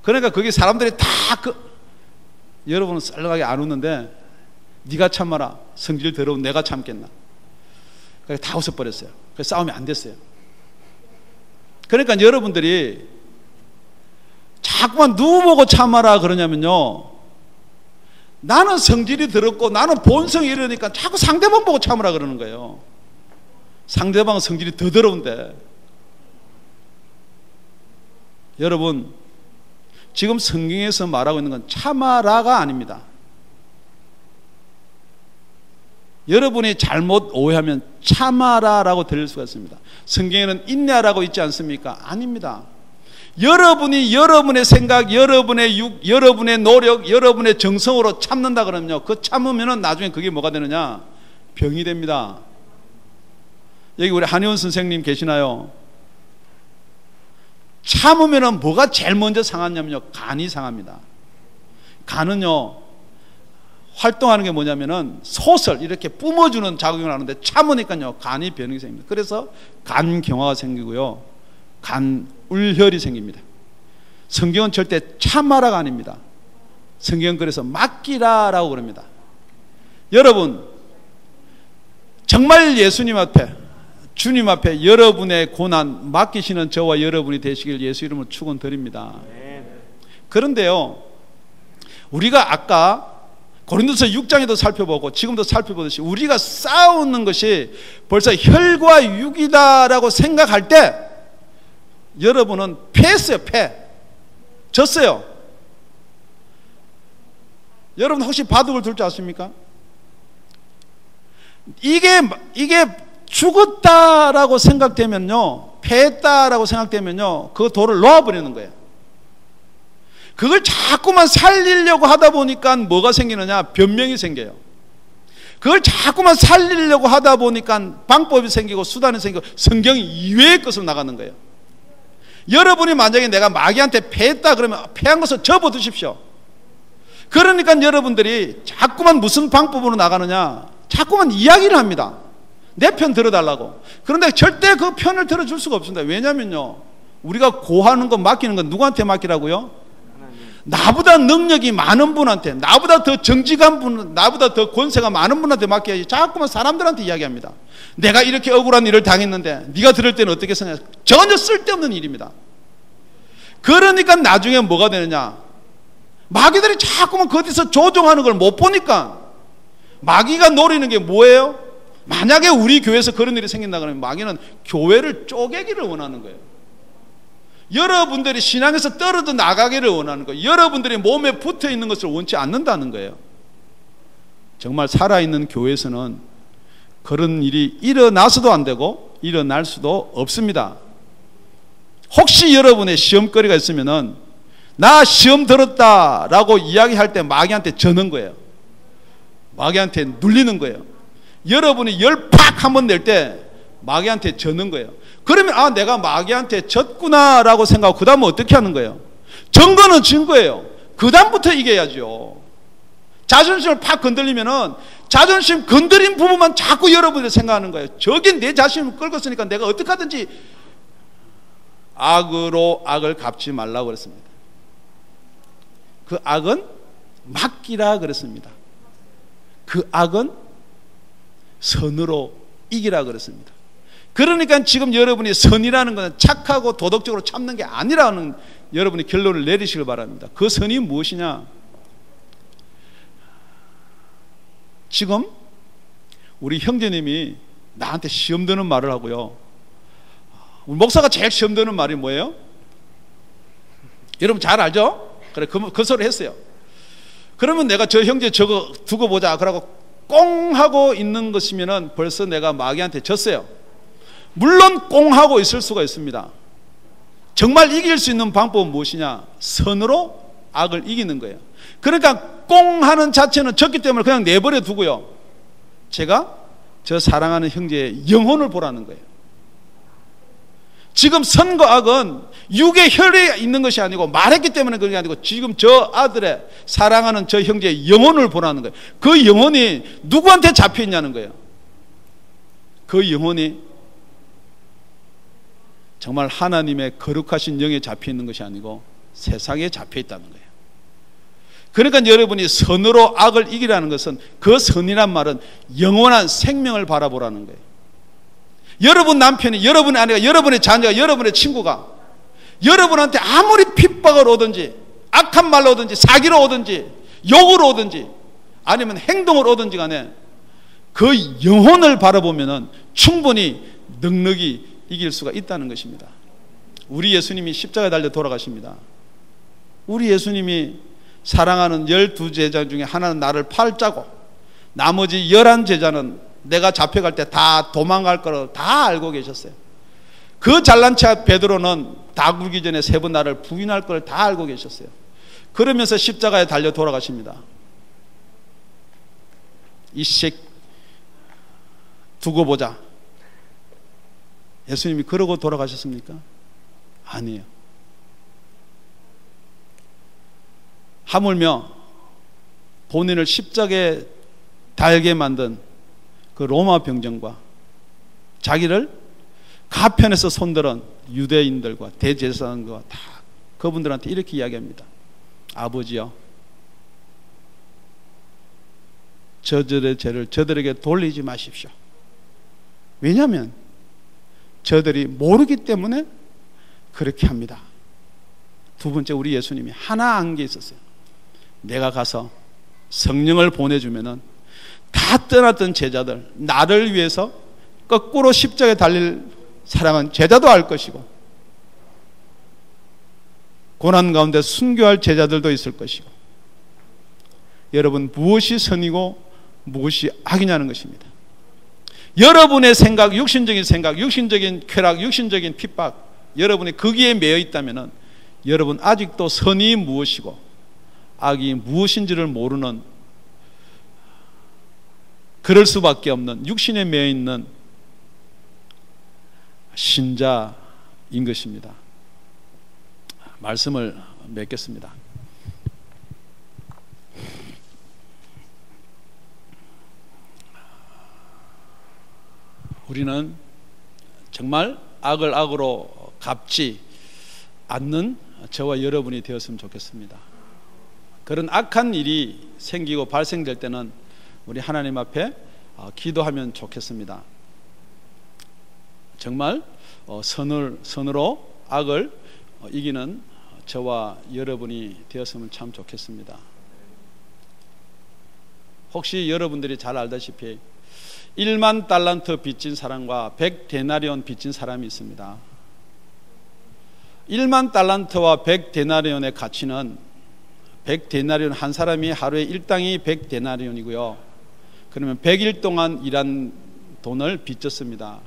그러니까 거기 사람들이 다 여러분은 썰렁하게 안 웃는데 네가 참아라. 성질 더러운 내가 참겠나. 그래서 다 웃어버렸어요. 그래서 싸움이 안 됐어요. 그러니까 여러분들이 자꾸만 누구 보고 참아라 그러냐면요, 나는 성질이 더럽고 나는 본성이 이러니까 자꾸 상대방 보고 참으라 그러는 거예요. 상대방은 성질이 더 더러운데. 여러분, 지금 성경에서 말하고 있는 건 참아라가 아닙니다. 여러분이 잘못 오해하면 참아라라고 들릴 수가 있습니다. 성경에는 인내하라고 있지 않습니까? 아닙니다. 여러분이 여러분의 생각, 여러분의 육, 여러분의 노력, 여러분의 정성으로 참는다 그러면요, 그 참으면은 나중에 그게 뭐가 되느냐? 병이 됩니다. 여기 우리 한의원 선생님 계시나요? 참으면은 뭐가 제일 먼저 상하냐면요, 간이 상합니다. 간은요 활동하는 게 뭐냐면은 소설 이렇게 뿜어주는 작용을 하는데 참으니까요 간이 변형이 생깁니다. 그래서 간경화가 생기고요, 간울혈이 생깁니다. 성경은 절대 참아라가 아닙니다. 성경은 그래서 맡기라라고 그럽니다. 여러분, 정말 예수님 앞에, 주님 앞에 여러분의 고난 맡기시는 저와 여러분이 되시길 예수 이름으로 축원드립니다. 그런데요, 우리가 아까 고린도서 6장에도 살펴보고 지금도 살펴보듯이 우리가 싸우는 것이 벌써 혈과 육이다라고 생각할 때 여러분은 패했어요. 졌어요. 여러분 혹시 바둑을 둘 줄 아십니까? 이게 죽었다라고 생각되면요, 패했다라고 생각되면요, 그 돌을 놓아버리는 거예요. 그걸 자꾸만 살리려고 하다 보니까 뭐가 생기느냐? 변명이 생겨요. 그걸 자꾸만 살리려고 하다 보니까 방법이 생기고 수단이 생기고 성경 이외의 것으로 나가는 거예요. 여러분이 만약에 내가 마귀한테 패했다 그러면 패한 것을 접어두십시오. 그러니까 여러분들이 자꾸만 무슨 방법으로 나가느냐? 자꾸만 이야기를 합니다. 내 편 들어달라고. 그런데 절대 그 편을 들어줄 수가 없습니다. 왜냐면요, 우리가 고하는 거 맡기는 건 누구한테 맡기라고요? 나보다 능력이 많은 분한테, 나보다 더 정직한 분, 나보다 더 권세가 많은 분한테 맡겨야지. 자꾸만 사람들한테 이야기합니다. 내가 이렇게 억울한 일을 당했는데 네가 들을 때는 어떻게 생각해? 전혀 쓸데없는 일입니다. 그러니까 나중에 뭐가 되느냐? 마귀들이 자꾸만 거기서 조종하는 걸 못 보니까, 마귀가 노리는 게 뭐예요? 만약에 우리 교회에서 그런 일이 생긴다 그러면 마귀는 교회를 쪼개기를 원하는 거예요. 여러분들이 신앙에서 떨어져 나가기를 원하는 거예요. 여러분들이 몸에 붙어 있는 것을 원치 않는다는 거예요. 정말 살아있는 교회에서는 그런 일이 일어나서도 안 되고 일어날 수도 없습니다. 혹시 여러분의 시험거리가 있으면은 나 시험 들었다라고 이야기할 때 마귀한테 저는 거예요. 마귀한테 눌리는 거예요. 여러분이 열팍 한번 낼 때 마귀한테 져는 거예요. 그러면 아, 내가 마귀한테 졌구나라고 생각하고 그 다음은 어떻게 하는 거예요? 증거는 증거예요. 그 다음부터 이겨야죠. 자존심을 팍 건들리면은 자존심 건드린 부분만 자꾸 여러분들이 생각하는 거예요. 저기 내 자신을 끌었으니까 내가 어떻게 하든지 악으로 악을 갚지 말라고 그랬습니다. 그 악은 맡기라 그랬습니다. 그 악은 선으로 이기라 그랬습니다. 그러니까 지금 여러분이 선이라는 것은 착하고 도덕적으로 참는 게 아니라는 여러분이 결론을 내리시길 바랍니다. 그 선이 무엇이냐? 지금 우리 형제님이 나한테 시험 드는 말을 하고요. 우리 목사가 제일 시험 드는 말이 뭐예요? 여러분 잘 알죠? 그래, 그 소리 했어요. 그러면 내가 저 형제 저거 두고 보자 그러고 꽁 하고 있는 것이면은 벌써 내가 마귀한테 졌어요. 물론 꽁 하고 있을 수가 있습니다. 정말 이길 수 있는 방법은 무엇이냐? 선으로 악을 이기는 거예요. 그러니까 꽁 하는 자체는 졌기 때문에 그냥 내버려 두고요. 제가 저 사랑하는 형제의 영혼을 보라는 거예요. 지금 선과 악은 육의 혈에 있는 것이 아니고 말했기 때문에 그런 게 아니고 지금 저 아들의 사랑하는 저 형제의 영혼을 보라는 거예요. 그 영혼이 누구한테 잡혀 있냐는 거예요. 그 영혼이 정말 하나님의 거룩하신 영에 잡혀 있는 것이 아니고 세상에 잡혀 있다는 거예요. 그러니까 여러분이 선으로 악을 이기라는 것은 그 선이란 말은 영원한 생명을 바라보라는 거예요. 여러분 남편이, 여러분의 아내가, 여러분의 자녀가, 여러분의 친구가 여러분한테 아무리 핍박을 오든지 악한 말로 오든지 사기로 오든지 욕으로 오든지 아니면 행동을 오든지 간에 그 영혼을 바라보면 충분히 넉넉히 이길 수가 있다는 것입니다. 우리 예수님이 십자가에 달려 돌아가십니다. 우리 예수님이 사랑하는 12제자 중에 하나는 나를 팔자고 나머지 11제자는 내가 잡혀갈 때 다 도망갈 거를 다 알고 계셨어요. 그 잘난 체 베드로는 다 굴기 전에 3번 나를 부인할 걸 다 알고 계셨어요. 그러면서 십자가에 달려 돌아가십니다. 이씩 두고 보자. 예수님이 그러고 돌아가셨습니까? 아니에요. 하물며 본인을 십자가에 달게 만든 그 로마 병정과 자기를 가편에서 손들은 유대인들과 대제사장과 다 그분들한테 이렇게 이야기합니다. 아버지요, 저들의 죄를 저들에게 돌리지 마십시오. 왜냐하면 저들이 모르기 때문에 그렇게 합니다. 두 번째, 우리 예수님이 하나 안 게 있었어요. 내가 가서 성령을 보내주면은 다 떠났던 제자들, 나를 위해서 거꾸로 십자가에 달릴 사랑한 제자도 알 것이고 고난 가운데 순교할 제자들도 있을 것이고, 여러분 무엇이 선이고 무엇이 악이냐는 것입니다. 여러분의 생각, 육신적인 생각, 육신적인 쾌락, 육신적인 핍박, 여러분이 거기에 매여 있다면 여러분 아직도 선이 무엇이고 악이 무엇인지를 모르는, 그럴 수밖에 없는 육신에 매여 있는 신자인 것입니다. 말씀을 맺겠습니다. 우리는 정말 악을 악으로 갚지 않는 저와 여러분이 되었으면 좋겠습니다. 그런 악한 일이 생기고 발생될 때는 우리 하나님 앞에 기도하면 좋겠습니다. 정말 선으로 악을 이기는 저와 여러분이 되었으면 참 좋겠습니다. 혹시 여러분들이 잘 알다시피 1만 달란트 빚진 사람과 100데나리온 빚진 사람이 있습니다. 1만 달란트와 100데나리온의 가치는 100데나리온, 한 사람이 하루에 일당이 100데나리온이고요. 그러면 100일 동안 일한 돈을 빚졌습니다.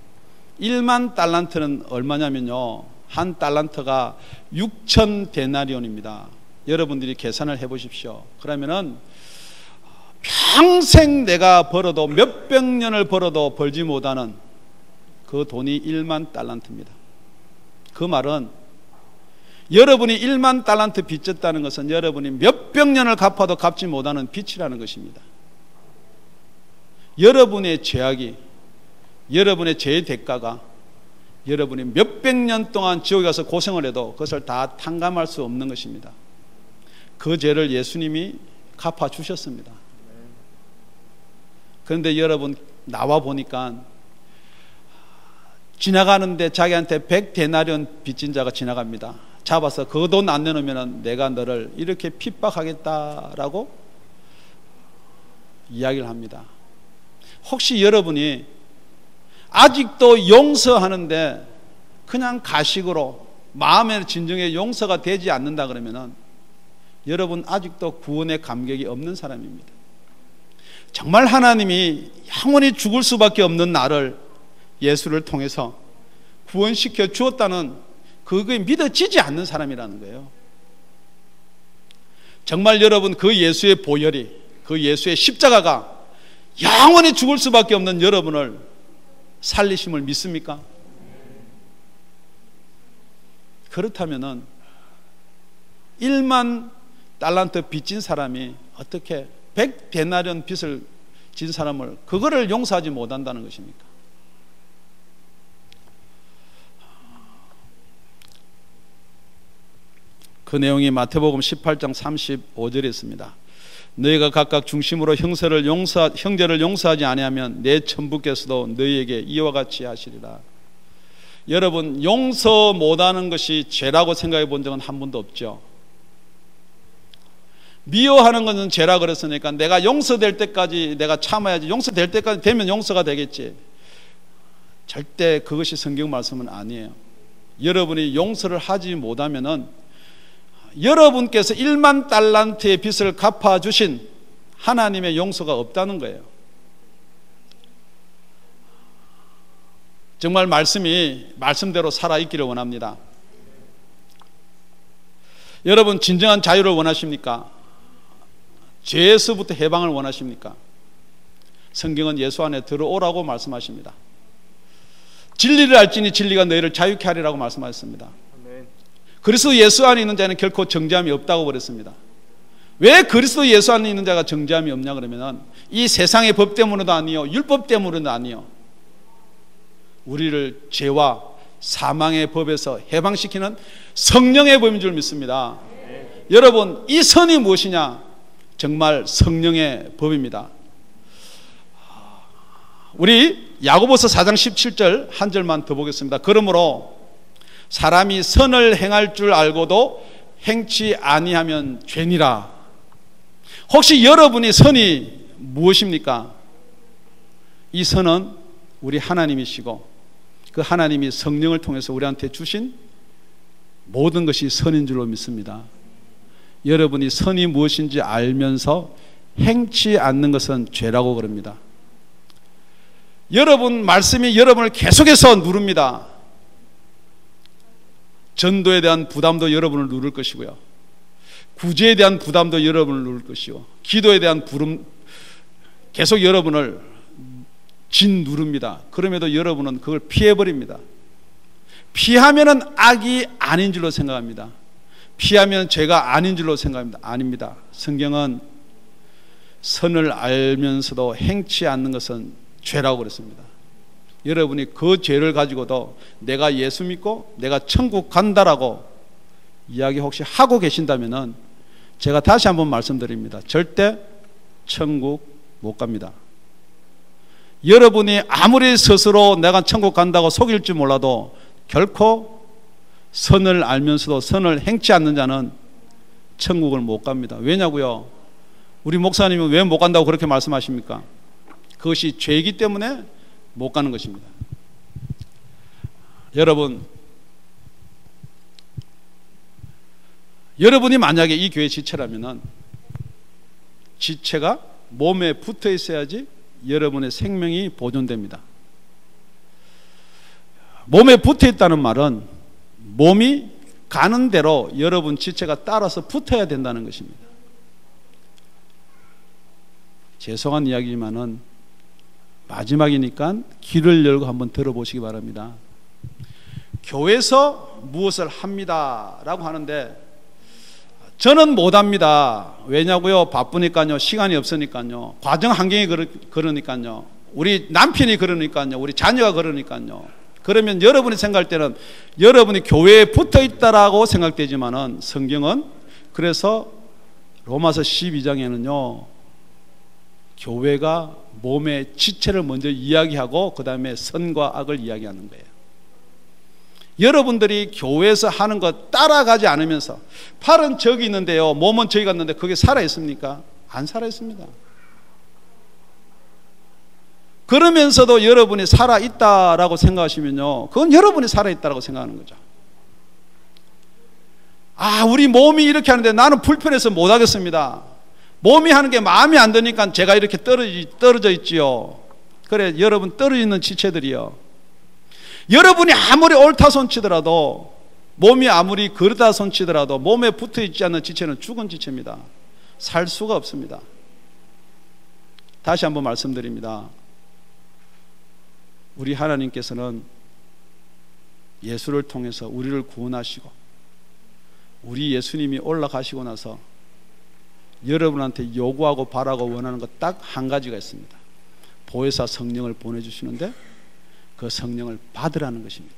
1만 달란트는 얼마냐면요, 한 달란트가 6,000데나리온입니다. 여러분들이 계산을 해보십시오. 그러면은 평생 내가 벌어도 몇백 년을 벌어도 벌지 못하는 그 돈이 1만 달란트입니다. 그 말은 여러분이 1만 달란트 빚졌다는 것은 여러분이 몇백 년을 갚아도 갚지 못하는 빚이라는 것입니다. 여러분의 죄악이, 여러분의 죄의 대가가 여러분이 몇백 년 동안 지옥에 가서 고생을 해도 그것을 다 탕감할 수 없는 것입니다. 그 죄를 예수님이 갚아주셨습니다. 그런데 여러분, 나와 보니까 지나가는데 자기한테 100데나리온 빚진 자가 지나갑니다. 잡아서 그 돈 안 내놓으면 내가 너를 이렇게 핍박하겠다라고 이야기를 합니다. 혹시 여러분이 아직도 용서하는데 그냥 가식으로 마음의 진정의 용서가 되지 않는다 그러면은 여러분 아직도 구원의 감격이 없는 사람입니다. 정말 하나님이 영원히 죽을 수밖에 없는 나를 예수를 통해서 구원시켜 주었다는 그게 믿어지지 않는 사람이라는 거예요. 정말 여러분 그 예수의 보혈이, 그 예수의 십자가가 영원히 죽을 수밖에 없는 여러분을 살리심을 믿습니까? 그렇다면은 1만 달란트 빚진 사람이 어떻게 100데나리온 빚을 진 사람을 그거를 용서하지 못한다는 것입니까? 그 내용이 마태복음 18장 35절에 있습니다. 너희가 각각 중심으로 형제를 용서하지 아니하면 내 천부께서도 너희에게 이와 같이 하시리라. 여러분 용서 못하는 것이 죄라고 생각해 본 적은 한 번도 없죠. 미워하는 것은 죄라 그랬으니까 내가 용서될 때까지 내가 참아야지, 용서될 때까지 되면 용서가 되겠지. 절대 그것이 성경 말씀은 아니에요. 여러분이 용서를 하지 못하면은 여러분께서 1만 달란트의 빚을 갚아주신 하나님의 용서가 없다는 거예요. 정말 말씀이 말씀대로 살아있기를 원합니다. 여러분 진정한 자유를 원하십니까? 죄에서부터 해방을 원하십니까? 성경은 예수 안에 들어오라고 말씀하십니다. 진리를 알지니 진리가 너희를 자유케 하리라고 말씀하셨습니다. 그리스도 예수 안에 있는 자는 결코 정죄함이 없다고 그랬습니다. 왜 그리스도 예수 안에 있는 자가 정죄함이 없냐 그러면은 이 세상의 법 때문에도 아니요, 율법 때문에도 아니요, 우리를 죄와 사망의 법에서 해방시키는 성령의 법인 줄 믿습니다. 여러분 이 선이 무엇이냐? 정말 성령의 법입니다. 우리 야고보서 4장 17절 한 절만 더 보겠습니다. 그러므로 사람이 선을 행할 줄 알고도 행치 아니하면 죄니라. 혹시 여러분이 선이 무엇입니까? 이 선은 우리 하나님이시고 그 하나님이 성령을 통해서 우리한테 주신 모든 것이 선인 줄로 믿습니다. 여러분이 선이 무엇인지 알면서 행치 않는 것은 죄라고 그럽니다. 여러분 말씀이 여러분을 계속해서 누릅니다. 전도에 대한 부담도 여러분을 누를 것이고요, 구제에 대한 부담도 여러분을 누를 것이고, 기도에 대한 부름 계속 여러분을 짓누릅니다. 그럼에도 여러분은 그걸 피해버립니다. 피하면은 악이 아닌 줄로 생각합니다. 피하면 죄가 아닌 줄로 생각합니다. 아닙니다. 성경은 선을 알면서도 행치 않는 것은 죄라고 그랬습니다. 여러분이 그 죄를 가지고도 내가 예수 믿고 내가 천국 간다라고 이야기 혹시 하고 계신다면은 제가 다시 한번 말씀드립니다. 절대 천국 못 갑니다. 여러분이 아무리 스스로 내가 천국 간다고 속일지 몰라도 결코 선을 알면서도 선을 행치 않는 자는 천국을 못 갑니다. 왜냐고요? 우리 목사님은 왜 못 간다고 그렇게 말씀하십니까? 그것이 죄이기 때문에 못 가는 것입니다. 여러분이 만약에 이 교회 지체라면은 지체가 몸에 붙어 있어야지 여러분의 생명이 보존됩니다. 몸에 붙어 있다는 말은 몸이 가는 대로 여러분 지체가 따라서 붙어야 된다는 것입니다. 죄송한 이야기지만은 마지막이니까 귀를 열고 한번 들어보시기 바랍니다. 교회에서 무엇을 합니다 라고 하는데 저는 못합니다. 왜냐고요? 바쁘니까요, 시간이 없으니까요, 과정 환경이 그러니까요, 우리 남편이 그러니까요, 우리 자녀가 그러니까요. 그러면 여러분이 생각할 때는 여러분이 교회에 붙어 있다라고 생각되지만은 성경은 그래서 로마서 12장에는요 교회가 몸의 지체를 먼저 이야기하고 그 다음에 선과 악을 이야기하는 거예요. 여러분들이 교회에서 하는 것 따라가지 않으면서 팔은 저기 있는데요, 몸은 저기 갔는데 그게 살아있습니까? 안 살아있습니다. 그러면서도 여러분이 살아있다라고 생각하시면요, 그건 여러분이 살아있다라고 생각하는 거죠. 아, 우리 몸이 이렇게 하는데 나는 불편해서 못하겠습니다. 몸이 하는 게 마음에 안 드니까 제가 이렇게 떨어져 있지요. 그래, 여러분 떨어져 있는 지체들이요, 여러분이 아무리 옳다 손치더라도, 몸이 아무리 그르다 손치더라도 몸에 붙어 있지 않는 지체는 죽은 지체입니다. 살 수가 없습니다. 다시 한번 말씀드립니다. 우리 하나님께서는 예수를 통해서 우리를 구원하시고, 우리 예수님이 올라가시고 나서 여러분한테 요구하고 바라고 원하는 것 딱 한 가지가 있습니다. 보혜사 성령을 보내주시는데 그 성령을 받으라는 것입니다.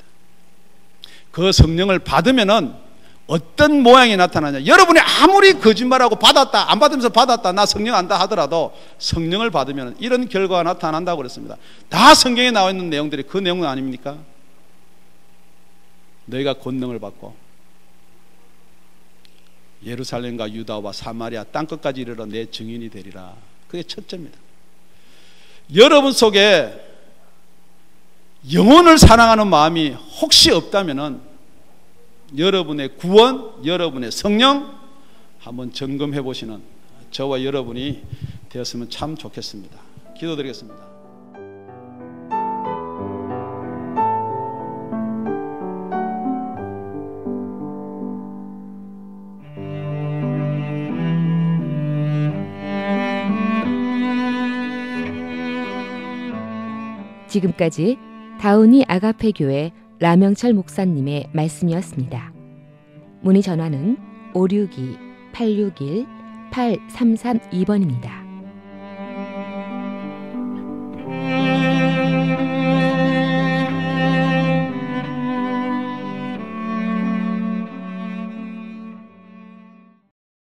그 성령을 받으면은 어떤 모양이 나타나냐, 여러분이 아무리 거짓말하고 받았다 안 받으면서 받았다 나 성령 안다 하더라도 성령을 받으면 이런 결과가 나타난다고 그랬습니다. 다 성경에 나와 있는 내용들이 그 내용은 아닙니까? 너희가 권능을 받고 예루살렘과 유다와 사마리아 땅끝까지 이르러 내 증인이 되리라. 그게 첫째입니다. 여러분 속에 영혼을 사랑하는 마음이 혹시 없다면은 여러분의 구원, 여러분의 성령 한번 점검해 보시는 저와 여러분이 되었으면 참 좋겠습니다. 기도드리겠습니다. 지금까지 다운이 아가페 교회 라명철 목사님의 말씀이었습니다. 문의 전화는 562-861-8332번입니다.